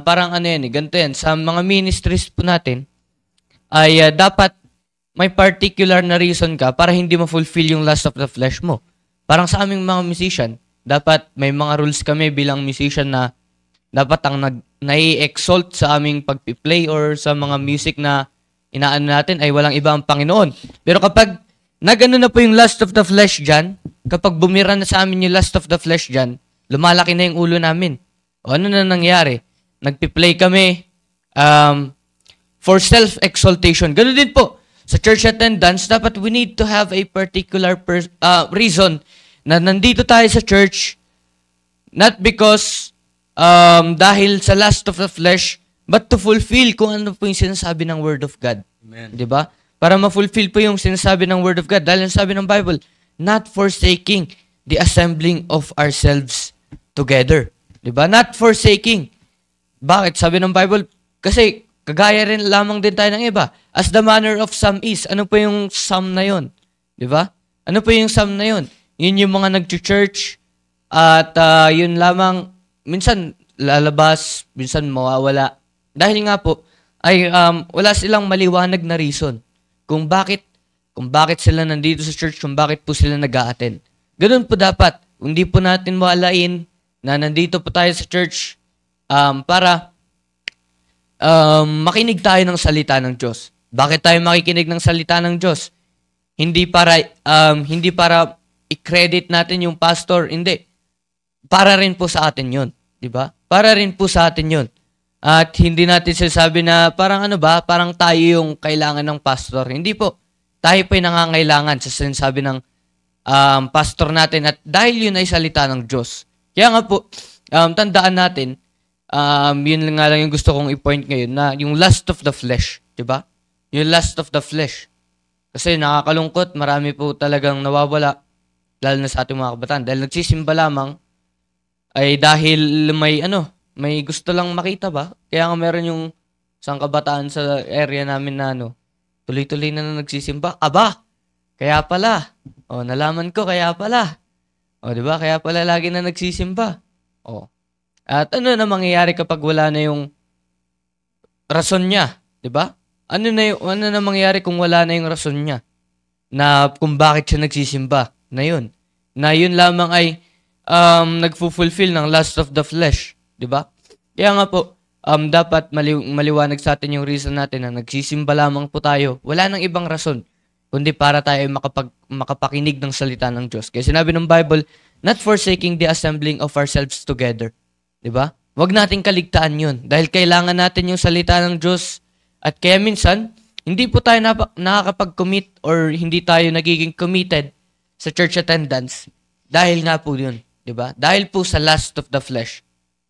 parang ganito yan. Sa mga ministries po natin, ay dapat may particular na reason ka para hindi ma-fulfill yung lust of the flesh mo. Parang sa aming mga musician, dapat may mga rules kami bilang musician na dapat ang nai-exalt sa aming pagpi-play or sa mga music na inaano natin ay walang iba ang Panginoon. Pero kapag nagano na po yung lust of the flesh dyan, kapag bumira na sa amin yung lust of the flesh dyan, lumalaki na yung ulo namin. O ano na nangyari? Nagpi-play kami for self-exaltation. Ganun din po. Sa church attendance, dapat we need to have a particular reason na nandito tayo sa church, not because dahil sa lust of the flesh, but to fulfill kung ano po yung sinasabi ng Word of God. Amen. Diba? Para ma-fulfill po yung sinasabi ng Word of God. Dahil sabi ng Bible, not forsaking the assembling of ourselves together. Diba? Not forsaking. Bakit? Sabi ng Bible, kasi kagaya rin lamang din tayo ng iba. As the manner of some is. Ano po yung some na yun? Diba? Ano po yung some na yun? Yun yung mga nag-church at yun lamang, minsan lalabas, minsan mawawala. Dahil nga po, ay wala silang maliwanag na reason kung bakit sila nandito sa church, kung bakit po sila nag-a-attend. Ganun po dapat. Hindi po natin mawalain na nandito po tayo sa church para makinig tayo ng salita ng Diyos. Bakit tayo makikinig ng salita ng Diyos? Hindi para i-credit natin yung pastor, hindi. Para rin po sa atin 'yon, 'di ba? Para rin po sa atin 'yon. At hindi natin sinasabi na parang parang tayo yung kailangan ng pastor. Hindi po. Tayo po yung nangangailangan sa sinasabi ng pastor natin at dahil yun ay salita ng Diyos. Kaya nga po, tandaan natin Yun nga lang yung gusto kong i-point ngayon na yung lust of the flesh, 'di ba? Yung lust of the flesh. Kasi nakakalungkot, marami po talagang nawawala lalo na sa ating mga kabataan dahil nagsisimba lamang ay dahil may gusto lang makita ba? Kaya nga meron yung isang kabataan sa area namin na tuloy-tuloy na nagsisimba. Aba, kaya pala. O, nalaman ko, kaya pala. O, di ba? Kaya pala lagi na nagsisimba. O. At ano na mangyayari kapag wala na yung rason niya? Di ba? Ano na mangyayari kung wala na yung rason niya? Na kung bakit siya nagsisimba? Na yun lamang ay nagfulfill ng lust of the flesh. Di ba? Kaya nga po, dapat maliwanag sa atin yung reason natin na nagsisimba lamang po tayo. Wala nang ibang rason, kundi para tayo makapakinig ng salita ng Diyos. Kaya sinabi ng Bible, not forsaking the assembling of ourselves together. Diba? Huwag nating kaligtaan yun. Dahil kailangan natin yung salita ng Diyos. At kaya minsan, hindi po tayo nakakapag-commit or hindi tayo nagiging committed sa church attendance. Dahil nga po yun. Diba? Dahil po sa lust of the flesh.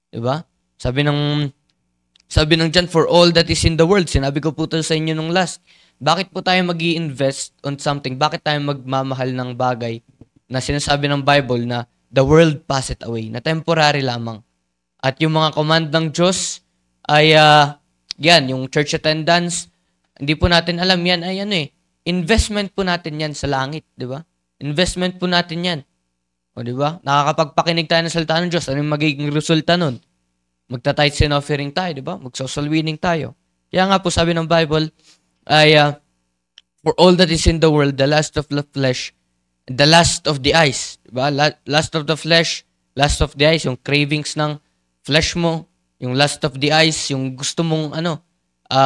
Diba? Sabi ng John, for all that is in the world, sinabi ko po ito sa inyo nung last, bakit po tayo mag-i-invest on something? Bakit tayo magmamahal ng bagay na sinasabi ng Bible na the world passeth away, na temporary lamang. At yung mga command ng Diyos ay, yung church attendance, hindi po natin alam yan, ay investment po natin yan sa langit, di ba? Investment po natin yan. O, di ba? Nakakapagpakinig tayo ng salita ng Diyos, ano yung magiging resulta nun? Magta-tithes and offering tayo, di ba? Mag-social winning tayo. Kaya nga po sabi ng Bible ay, for all that is in the world, the lust of the flesh, the lust of the eyes. Di ba? Lust of the flesh, lust of the eyes, yung cravings ng flesh mo, yung lust of the eyes, yung gusto mong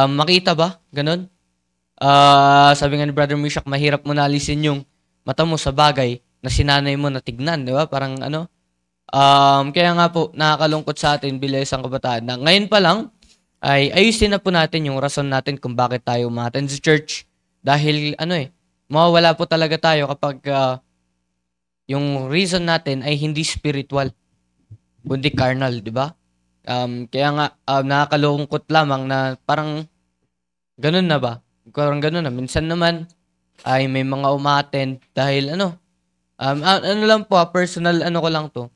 makita ba? Ganon. Sabi nga ni Brother Mishak, mahirap mo nalisin yung mata mo sa bagay na sinanay mo na tignan, di ba? Parang kaya nga po, nakakalungkot sa atin bilang isang kabataan na ngayon pa lang, ay ayusin na po natin yung rason natin kung bakit tayo umattend sa church. Dahil, mawawala po talaga tayo kapag yung reason natin ay hindi spiritual, kundi carnal, di ba? Kaya nga, nakakalungkot lamang na parang ganun na ba? Parang ganun na. Minsan naman, ay may mga umattend dahil lang po, personal ko lang to,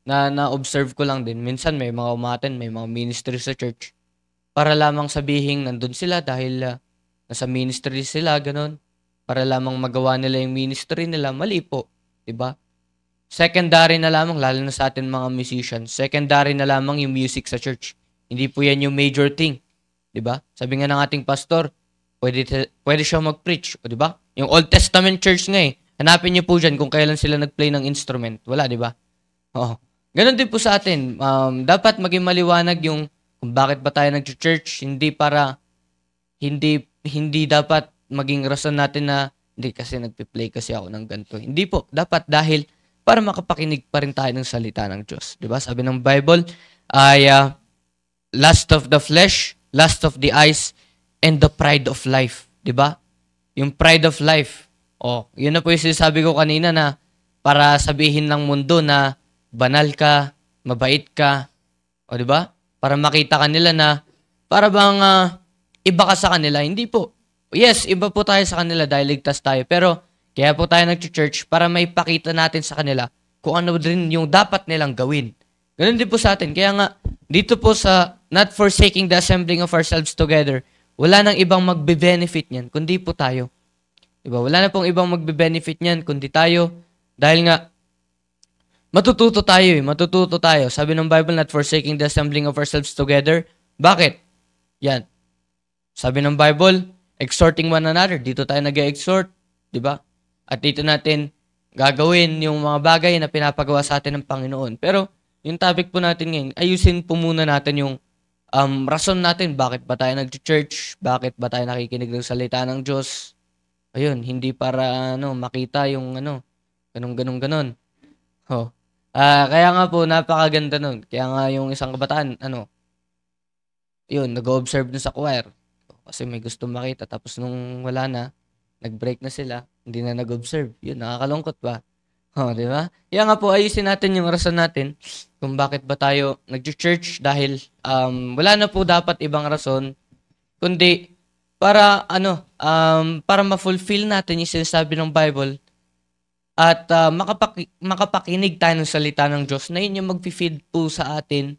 na na-observe ko lang din. Minsan may mga umattend, may mga ministry sa church. Para lamang sabihin nandun sila dahil nasa ministry sila, ganun. Para lamang magawa nila yung ministry nila, mali po. Diba? Secondary na lamang, lalo na sa atin mga musicians, secondary na lamang yung music sa church. Hindi po yan yung major thing. Diba? Sabi nga ng ating pastor, pwede siya mag-preach. O diba? Yung Old Testament church nga hanapin niyo po dyan kung kailan sila nag-play ng instrument. Wala, diba? Oo. Ganon din po sa atin. Dapat maging maliwanag yung kung bakit ba tayo nag-church. Hindi dapat maging rason natin na hindi kasi nagpi-play kasi ako ng ganito. Hindi po. Dapat dahil para makapakinig pa rin tayo ng salita ng Diyos. Diba? Sabi ng Bible ay lust of the flesh, lust of the eyes, and the pride of life. Diba? Yung pride of life. Yun na po yung sinasabi ko kanina na para sabihin ng mundo na banal ka, mabait ka, di ba? Para makita kanila na para bang iba ka sa kanila. Hindi po. Yes, iba po tayo sa kanila dahil ligtas tayo. Pero kaya po tayo nag-church para may pakita natin sa kanila kung ano din yung dapat nilang gawin. Ganun din po sa atin. Kaya nga, dito po sa not forsaking the assembling of ourselves together, wala nang ibang magbe-benefit niyan, kundi po tayo. Diba? Wala na pong ibang magbe-benefit niyan, kundi tayo. Dahil nga, matututo tayo. Sabi ng Bible, not forsaking the assembling of ourselves together. Bakit? Yan. Sabi ng Bible, exhorting one another. Dito tayo nag-exhort. Diba? At dito natin gagawin yung mga bagay na pinapagawa sa atin ng Panginoon. Pero, yung topic po natin ngayon, ayusin po muna natin yung rason natin. Bakit ba tayo nag-church? Bakit ba tayo nakikinig ng salita ng Diyos? Ayun, hindi para makita yung ganun. Kaya nga po, napakaganda nun. Kaya nga yung isang kabataan, nag-observe dun sa choir. Kasi may gusto makita. Tapos nung wala na, nag-break na sila, hindi na nag-observe. Yun, nakakalungkot ba? Oh, di ba? Kaya nga po, ayusin natin yung rason natin kung bakit ba tayo nag-church dahil wala na po dapat ibang rason kundi para para ma-fulfill natin yung sinasabi ng Bible at makapakinig tayo ng salita ng Diyos na yun yung mag-feed po sa atin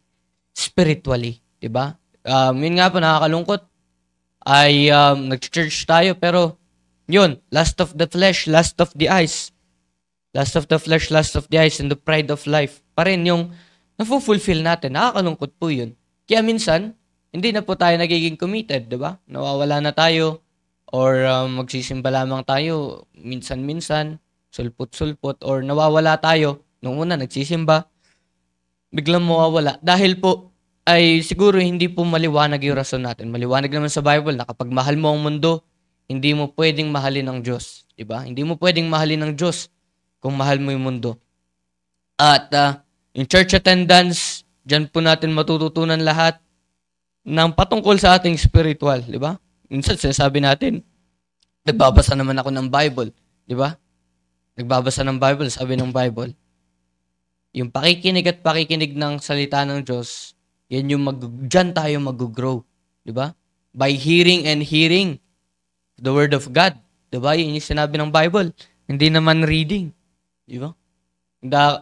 spiritually, 'di ba? Yun nga po nakakalungkot ay nag-church tayo pero yun, lust of the flesh, lust of the eyes. Lust of the flesh, lust of the eyes, and the pride of life. Pa rin yung na-fulfill natin. Nakakalungkot po yun. Kaya minsan, hindi na po tayo nagiging committed, di ba? Nawawala na tayo or magsisimba lamang tayo minsan-minsan, sulpot-sulpot, or nawawala tayo. Nung una, nagsisimba, biglang mawawala. Dahil po, ay siguro hindi po maliwanag yung rason natin. Maliwanag naman sa Bible na kapag mahal mo ang mundo, hindi mo pwedeng mahalin ng Diyos. Diba? Hindi mo pwedeng mahalin ng Diyos kung mahal mo yung mundo. At yung church attendance, dyan po natin matututunan lahat ng patungkol sa ating spiritual. Diba? Minsan sinasabi natin, nagbabasa naman ako ng Bible. Diba? Nagbabasa ng Bible, sabi ng Bible. Yung pakikinig at pakikinig ng salita ng Diyos, yan yung dyan tayo mag-grow. Diba? By hearing and hearing the Word of God. Diba? Yun yung sinabi ng Bible. Hindi naman reading. Diba?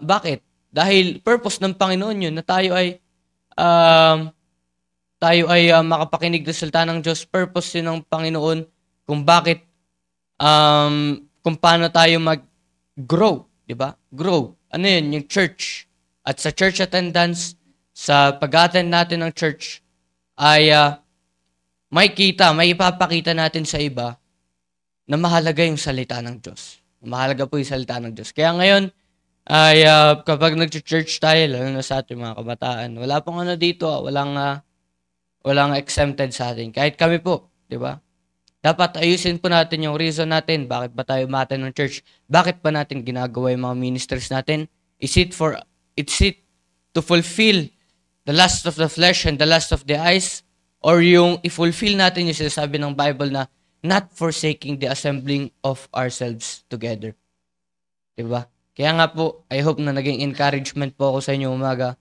Bakit? Dahil purpose ng Panginoon yun na tayo ay makapakinig ng salita ng Diyos. Purpose yun ng Panginoon kung bakit kung paano tayo mag-grow. Diba? Grow. Ano yun? Yung church. At sa church attendance, sa pag-attend natin ng church, ay may ipapakita natin sa iba na mahalaga yung salita ng Diyos. Mahalaga po yung salita ng Diyos. Kaya ngayon, ay kapag nag-church tayo, lalo na sa ating mga kabataan, wala pong dito, walang exempted sa atin. Kahit kami po, di ba? Dapat ayusin po natin yung reason natin, bakit ba tayo umattend ng church? Bakit ba natin ginagawa yung mga ministries natin? Is it to fulfill the lust of the flesh and the lust of the eyes? Or yung i-fulfill natin yung sinasabi ng Bible na not forsaking the assembling of ourselves together. Diba? Kaya nga po, I hope na naging encouragement po ako sa inyo umaga.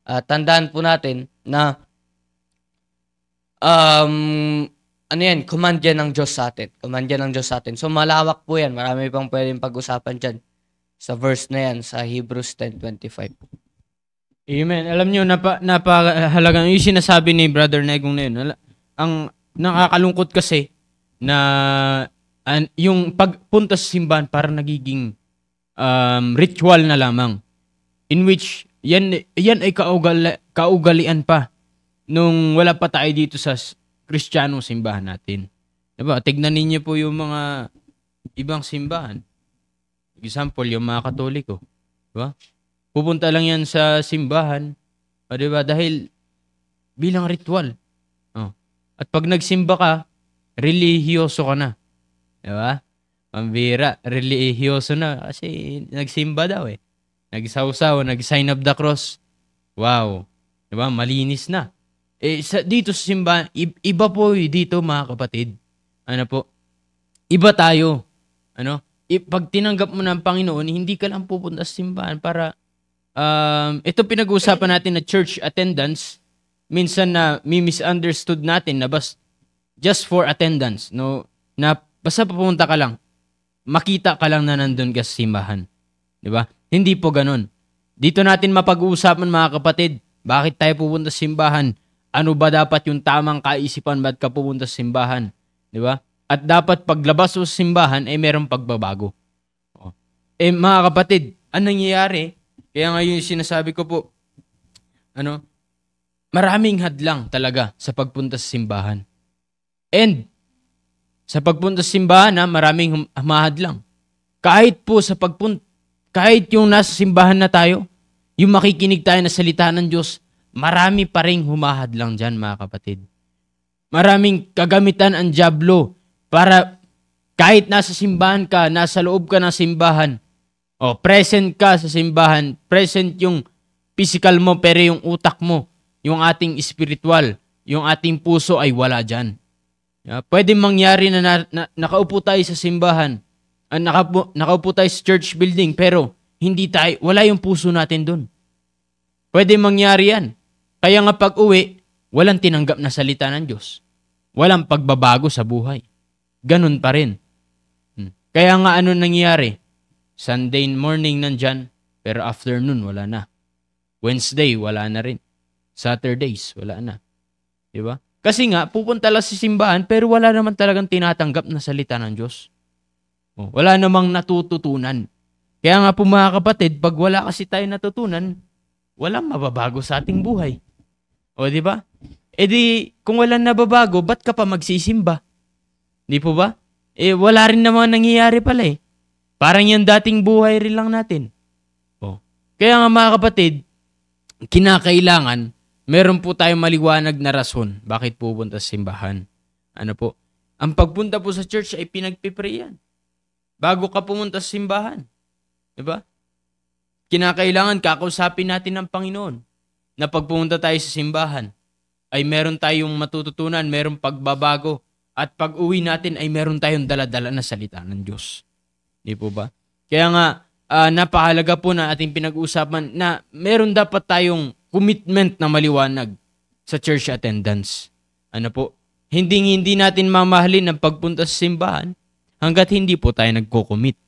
Tandaan po natin na command yan ng Diyos sa atin. Command yan ng Diyos sa atin. So malawak po yan. Marami pang pwedeng pag-usapan dyan sa verse na yan sa Hebrews 10:25. Amen. Alam nyo, napahalaga yung sinasabi ni Brother Negong na yun. Ang nakakalungkot kasi na yung pagpunta sa simbahan parang nagiging ritual na lamang. In which, yan ay kaugalian pa nung wala pa tayo dito sa Kristiyanong simbahan natin. Diba? Tignan ninyo po yung mga ibang simbahan. Example, yung mga Katoliko. Diba? Pupunta lang yan sa simbahan, diba? Dahil bilang ritual. At pag nagsimba ka, relihiyoso ka na. Diba? Pambira, relihiyoso na kasi nagsimba daw eh. Nagsawsaw, nag-sign of the cross. Wow. Diba? Malinis na. Dito sa simbahan, iba po dito mga kapatid. Iba tayo. Pag tinanggap mo ng Panginoon, hindi ka lang pupunta sa simbahan para ito pinag-uusapan natin na church attendance, minsan na misunderstood natin na just for attendance, no? Na basta pupunta ka lang, makita ka lang na nandun ka sa simbahan. Di ba? Hindi po ganun. Dito natin mapag-uusapan mga kapatid, bakit tayo pupunta sa simbahan? Ano ba dapat yung tamang kaisipan ba't ka pupunta sa simbahan? Di ba? At dapat paglabas mo sa simbahan, merong pagbabago. Mga kapatid, anong nangyayari? Kaya ngayon sinasabi ko po, maraming hadlang talaga sa pagpunta sa simbahan. And sa pagpunta sa simbahan, maraming humahadlang. Kahit po sa kahit yung nasa simbahan na tayo, yung makikinig tayo na salita ng Diyos, marami pa ring humahadlang dyan mga kapatid. Maraming kagamitan ang dyablo para kahit nasa simbahan ka, nasa loob ka ng simbahan, present ka sa simbahan, present yung physical mo pero yung utak mo, yung ating spiritual, yung ating puso ay wala dyan. Pwede mangyari na nakaupo tayo sa simbahan, nakaupo tayo sa church building pero wala yung puso natin doon. Pwede mangyari yan. Kaya nga pag uwi, walang tinanggap na salita ng Diyos. Walang pagbabago sa buhay. Ganun pa rin. Kaya nga ano nangyayari? Sunday morning nandyan, pero afternoon wala na. Wednesday, wala na rin. Saturdays, wala na. Diba? Kasi nga, pupunta lang sa simbahan, pero wala naman talagang tinatanggap na salita ng Diyos. Wala namang natututunan. Kaya nga po mga kapatid, pag wala kasi tayo natutunan, walang mababago sa ating buhay. O diba? E di, kung walang nababago, ba't ka pa magsisimba? Di po ba? Wala rin naman nangyayari pala eh. Parang yung dating buhay rin lang natin. Kaya nga mga kapatid, kinakailangan, meron po tayong maliwanag na rason bakit pupunta sa simbahan. Ano po? Ang pagpunta po sa church ay pinagpipray yan. Bago ka pumunta sa simbahan. Diba? Kinakailangan kakausapin natin ng Panginoon na pag pumunta tayo sa simbahan ay meron tayong matututunan, meron pagbabago, at pag uwi natin ay meron tayong daladala na salita ng Diyos. Di po ba? Kaya nga, napakahalaga po na ating pinag-uusapan na meron dapat tayong commitment na maliwanag sa church attendance. Ano po? Hindi natin mamahalin ang pagpunta sa simbahan hanggat hindi po tayo nagko-commit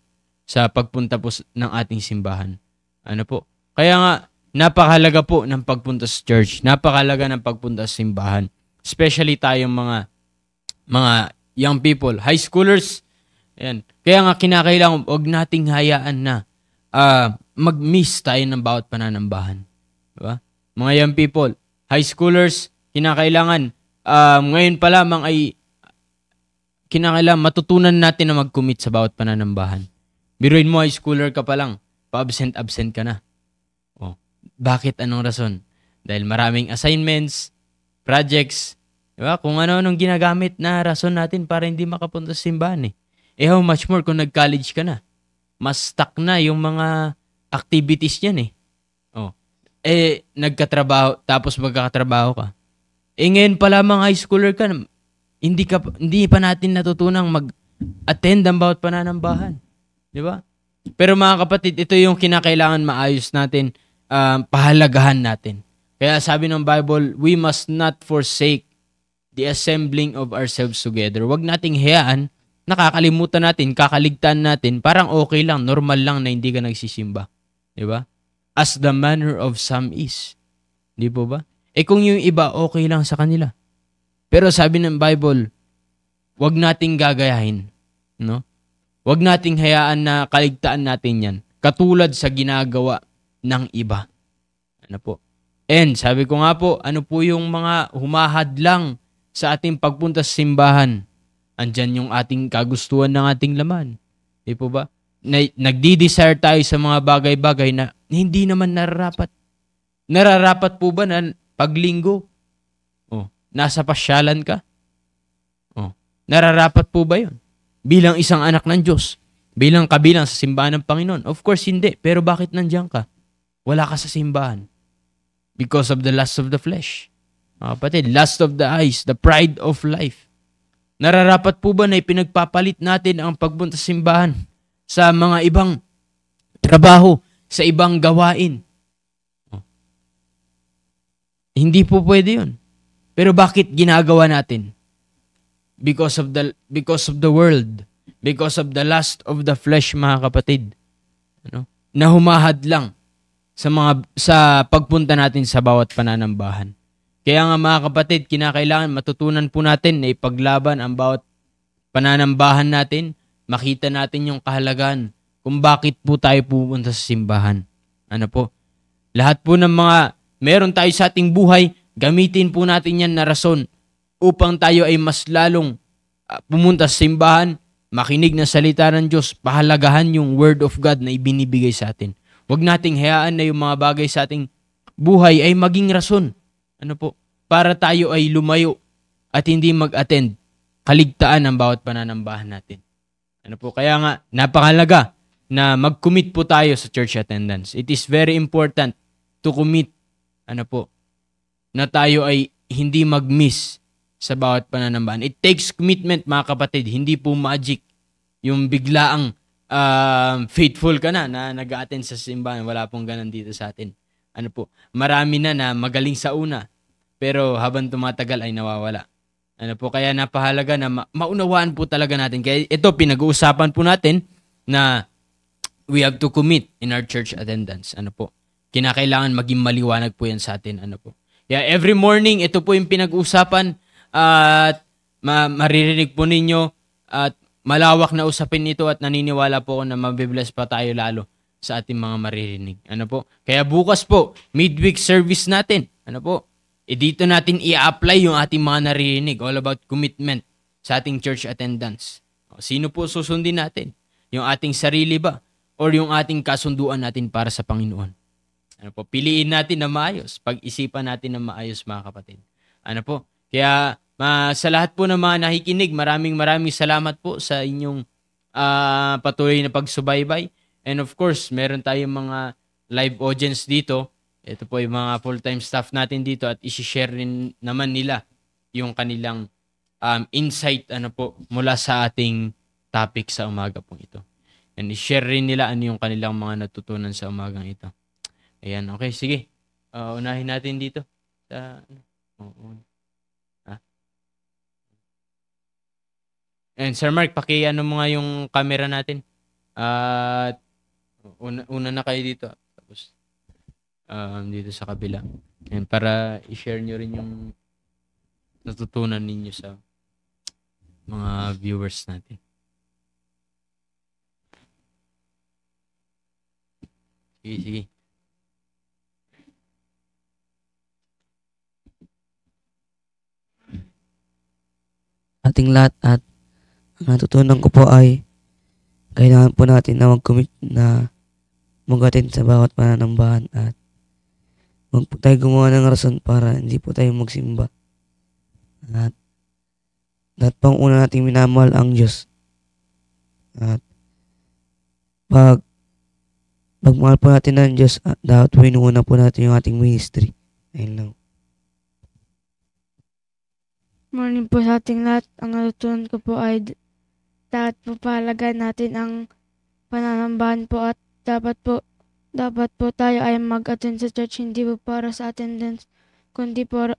sa pagpunta po ng ating simbahan. Ano po? Kaya nga, napakahalaga po ng pagpunta sa church. Napakahalaga ng pagpunta sa simbahan. Especially tayong mga young people, high schoolers. Ayan. Kaya nga, kinakailangan huwag nating hayaan na mag-miss tayo ng bawat pananambahan. Diba? Mga young people, high schoolers, kinakailangan, ngayon pa lamang ay kinakailangan matutunan natin na mag-commit sa bawat pananambahan. Biruin mo, high schooler ka pa lang, pa-absent ka na. Bakit? Anong rason? Dahil maraming assignments, projects, diba? Kung ano-anong ginagamit na rason natin para hindi makapunta sa simbahan eh. How much more kung nag-college ka na? Mas stuck na yung mga activities niyan eh. Nagkatrabaho, tapos magkakatrabaho ka. Ngayon pa lamang high schooler ka, hindi pa natin natutunang mag-attend ang bawat pananambahan. Di ba? Pero mga kapatid, ito yung kinakailangan maayos natin, pahalagahan natin. Kaya sabi ng Bible, we must not forsake the assembling of ourselves together. Huwag nating hayaan, nakakalimutan natin, kakaligtaan natin, parang okay lang, normal lang na hindi ka nagsisimba. Di ba? As the manner of some is. Di po ba? Kung yung iba, okay lang sa kanila. Pero sabi ng Bible, huwag nating gagayahin. No? Huwag nating hayaan na kaligtaan natin yan. Katulad sa ginagawa ng iba. Ano po? And sabi ko nga po, ano po yung mga humahadlang sa ating pagpunta sa simbahan? Andyan yung ating kagustuhan ng ating laman. Di po ba? Nagdi-desire tayo sa mga bagay-bagay na hindi naman nararapat. Nararapat po ba na paglinggo? Nasa pasyalan ka? Nararapat po ba yun? Bilang isang anak ng Diyos? Bilang kabilang sa simbahan ng Panginoon? Of course, hindi. Pero bakit nandiyan ka? Wala ka sa simbahan. Because of the lust of the flesh. Mga kapatid, lust of the eyes, the pride of life. Nararapat po ba na ipinagpapalit natin ang pagpunta sa simbahan sa mga ibang trabaho, sa ibang gawain? Hindi po pwede yun. Pero bakit ginagawa natin? Because of the world. Because of the lust of the flesh, mga kapatid. Na humahad lang sa pagpunta natin sa bawat pananambahan. Kaya nga mga kapatid, kinakailangan matutunan po natin na ipaglaban ang bawat pananambahan natin, makita natin yung kahalagan kung bakit po tayo pupunta sa simbahan. Ano po? Lahat po ng mga meron tayo sa ating buhay, gamitin po natin yan na rason upang tayo ay mas lalong pumunta sa simbahan, makinig na salita ng Diyos, pahalagahan yung Word of God na ibinibigay sa atin. Huwag nating hayaan na yung mga bagay sa ating buhay ay maging rason. Ano po? Para tayo ay lumayo at hindi mag-attend. Kaligtaan ang bawat pananambahan natin. Ano po? Kaya nga, napakahalaga na mag-commit po tayo sa church attendance. It is very important to commit. Ano po? Na tayo ay hindi mag-miss sa bawat pananambahan. It takes commitment, mga kapatid. Hindi po magic. Yung biglaang faithful ka na nag-a-attend sa simbahan. Wala pong ganun dito sa atin. Ano po, marami na magaling sa una, pero habang tumatagal ay nawawala. Ano po, kaya napahalaga na maunawaan po talaga natin. Kaya ito, pinag-uusapan po natin na we have to commit in our church attendance. Ano po, kinakailangan maging maliwanag po yan sa atin. Ano po. Kaya every morning, ito po yung pinag-uusapan at maririnig po ninyo at malawak na usapin ito at naniniwala po ako na mabibless pa tayo lalo sa ating mga maririnig. Ano po? Kaya bukas po, midweek service natin. Ano po? Dito natin i-apply yung ating mga naririnig. All about commitment sa ating church attendance. Sino po susundin natin? Yung ating sarili ba? Or yung ating kasunduan natin para sa Panginoon? Ano po? Piliin natin na maayos. Pag-isipan natin na maayos, mga kapatid. Ano po? Kaya sa lahat po ng mga nakikinig, maraming salamat po sa inyong patuloy na pagsubaybay. And of course, meron tayong mga live audience dito. Ito po yung mga full-time staff natin dito at isi-share rin naman nila yung kanilang insight mula sa ating topic sa umaga po ito. And i-share rin nila ano yung kanilang mga natutunan sa umagang ito. Ayan, okay, sige. Unahin natin dito. And Sir Mark, paki-ano mo nga yung camera natin. At una na kayo dito. Tapos dito sa kabila. And para i-share nyo rin yung natutunan ninyo sa mga viewers natin. Sige. Ating lahat at natutunan ko po ay kailangan po natin na mag-commit na mag-attend sa bawat pananambahan at huwag po tayo gumawa ng rason para hindi po tayo magsimba. At dapat pang una nating minamahal ang Diyos. At pag magmahal po natin ng Diyos, dapat po inuuna po natin yung ating ministry. Ayun lang. Morning po sa ating lahat. Ang natutunan ko po ay dapat po pahalagaan natin ang pananambahan po at dapat po tayo ay mag-attend sa church hindi po para sa attendance kundi para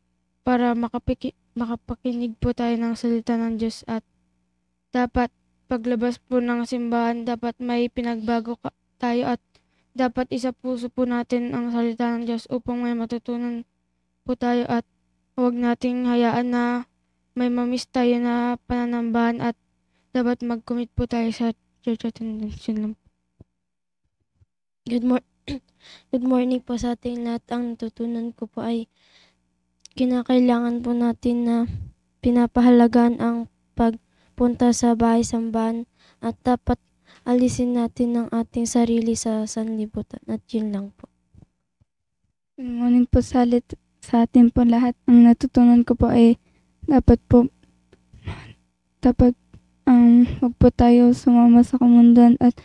makapakinig po tayo ng salita ng Diyos at dapat paglabas po ng simbahan dapat may pinagbago tayo at dapat isa puso po natin ang salita ng Diyos upang may matutunan po tayo at huwag nating hayaan na may mamiss tayo na pananambahan at dapat mag-commit po tayo sa church attendance. Yun lang. Good morning po sa ating lahat. Ang natutunan ko po ay kinakailangan po natin na pinapahalagan ang pagpunta sa bahay-sambahan at dapat alisin natin ang ating sarili sa sanlibutan at yun lang po. Good morning po sa atin po lahat. Ang natutunan ko po ay dapat wag po tayo sumama sa kamunduan at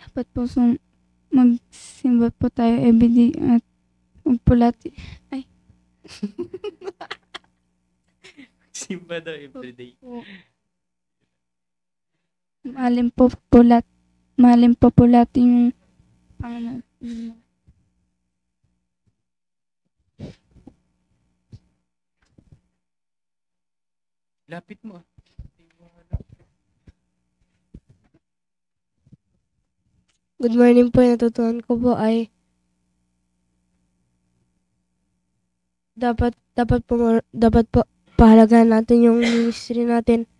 dapat po magsimba po tayo everyday at wag po Simba daw everyday. Mahalin po natin yung Lapit mo. Good morning po. Natutunan ko po ay dapat po pahalagaan natin yung ministry natin.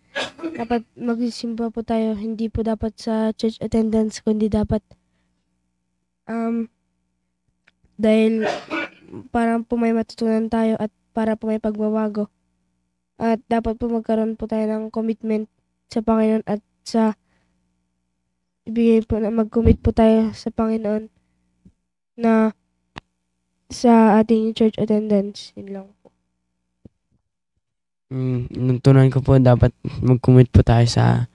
Dapat magsisimba po tayo. Hindi po dapat sa church attendance kundi dapat dahil para po may matutunan tayo at para po may pagbabago. At dapat po magkaroon po tayo ng commitment sa Panginoon at mag-commit po tayo sa Panginoon na sa ating church attendance. Yun lang po. Natutunan ko po dapat mag-commit po tayo sa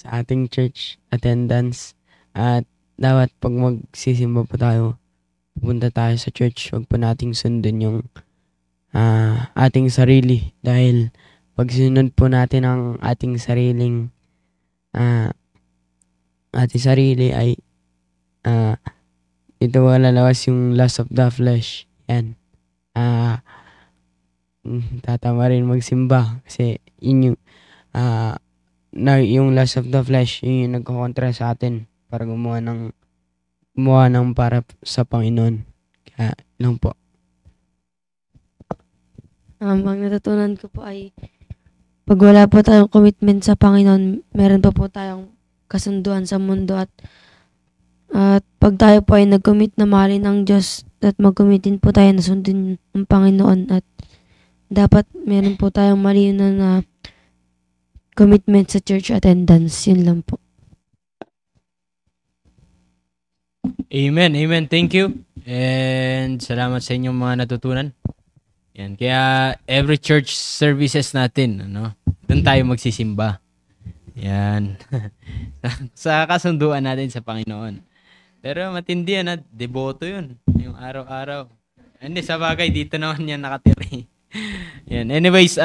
ating church attendance at dapat pag magsisimba po tayo, pupunta tayo sa church, huwag po nating sundin yung ating sarili dahil pag sinunod po natin ang ating sariling ating sarili ay ito lalabas yung lust of the flesh. Yan. Tatama rin magsimba kasi yun yung yung lust of the flesh yun yung nagkokontra sa atin para gumawa ng para sa Panginoon. Kaya lang po. Ang natutunan ko po ay pag wala po tayong commitment sa Panginoon, meron pa po tayong kasunduan sa mundo at pag tayo po ay nag-commit na mahalin ng Diyos at mag-commit din po tayo na sundin ng Panginoon at dapat meron po tayong malinaw na commitment sa church attendance. Yun lang po. Amen, amen. Thank you. And salamat sa inyong mga natutunan. Yan. Kaya every church services natin, doon tayo magsisimba. Yan. Sa kasunduan natin sa Panginoon. Pero matindi yan, deboto yun. Yung araw-araw. Hindi, sa bagay, dito naman yan nakatira. Yan. Anyways,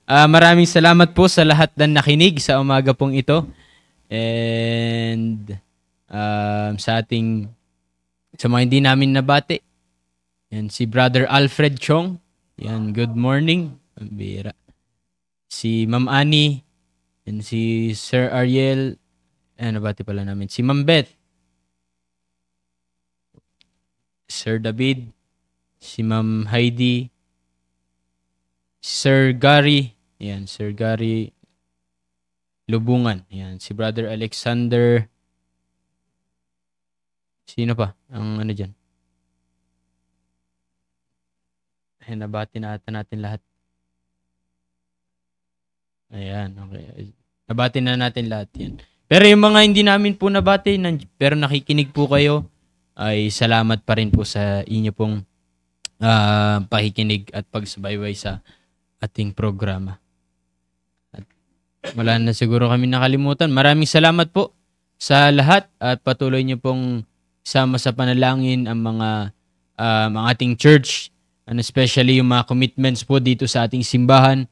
maraming salamat po sa lahat na nakinig sa umaga pong ito. And sa mga hindi namin nabati. Yan, si Brother Alfred Chong. Yan, good morning. Bira. Si Ma'am Annie. And si Sir Ariel. Nabati pala namin. Si Ma'am Beth. Sir David. Si Ma'am Heidi. Sir Gary. Yan, Sir Gary Lubungan. Yan, si Brother Alexander. Sino pa? Ang dyan? Nabati na ata natin lahat. Ayan, okay. Nabati na natin lahat yan. Pero yung mga hindi namin po nabati, pero nakikinig po kayo, ay salamat pa rin po sa inyo pong pakikinig at pagsubaybay sa ating programa. At wala na siguro kami nakalimutan. Maraming salamat po sa lahat at patuloy niyo pong sama sa panalangin ang mga ating church, and especially yung mga commitments po dito sa ating simbahan.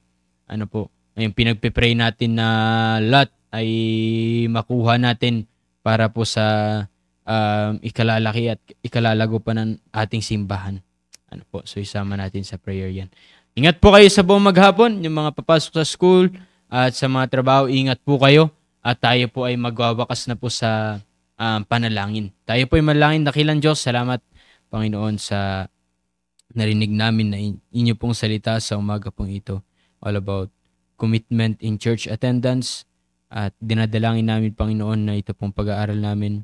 Yung pinagpe-pray natin na lahat ay makuha natin para po sa ikalalaki at ikalalago pa ng ating simbahan. So isama natin sa prayer yan. Ingat po kayo sa buong maghapon, yung mga papasok sa school at sa mga trabaho, ingat po kayo at tayo po ay magwawakas na po sa panalangin. Tayo po ay manalangin. Dakilang Diyos, salamat Panginoon sa narinig namin na inyo pong salita sa umaga pong ito, all about commitment in church attendance, at dinadalangin namin Panginoon na ito pong pag-aaral namin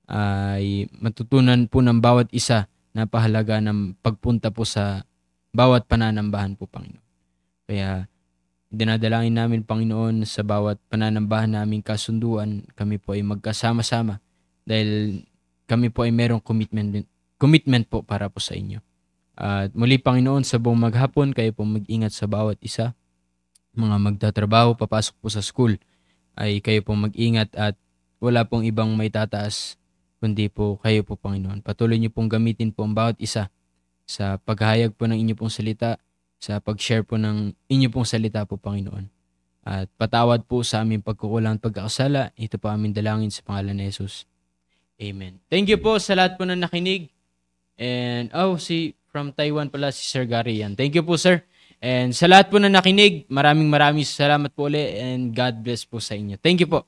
ay matutunan po ng bawat isa na pahalaga ng pagpunta po sa bawat pananambahan po Panginoon. Kaya dinadalangin namin Panginoon sa bawat pananambahan naming kasunduan, kami po ay magkasama-sama dahil kami po ay merong commitment po para po sa inyo. At muli Panginoon, sa buong maghapon, kayo po mag-ingat sa bawat isa. Mga magtatrabaho, papasok po sa school, ay kayo po mag-ingat at wala pong ibang may tataas, kundi po kayo po Panginoon. Patuloy niyo pong gamitin po ang bawat isa sa paghahayag po ng inyo pong salita, sa pag-share po ng inyo pong salita po Panginoon. At patawad po sa aming pagkukulang at pagkakasala. Ito po aming dalangin sa pangalan ni Jesus. Amen. Thank you po sa lahat po na nakinig. And, from Taiwan pala si Sir Gary yan. Thank you po, sir. And sa lahat po na nakinig, maraming salamat po ulit and God bless po sa inyo. Thank you po.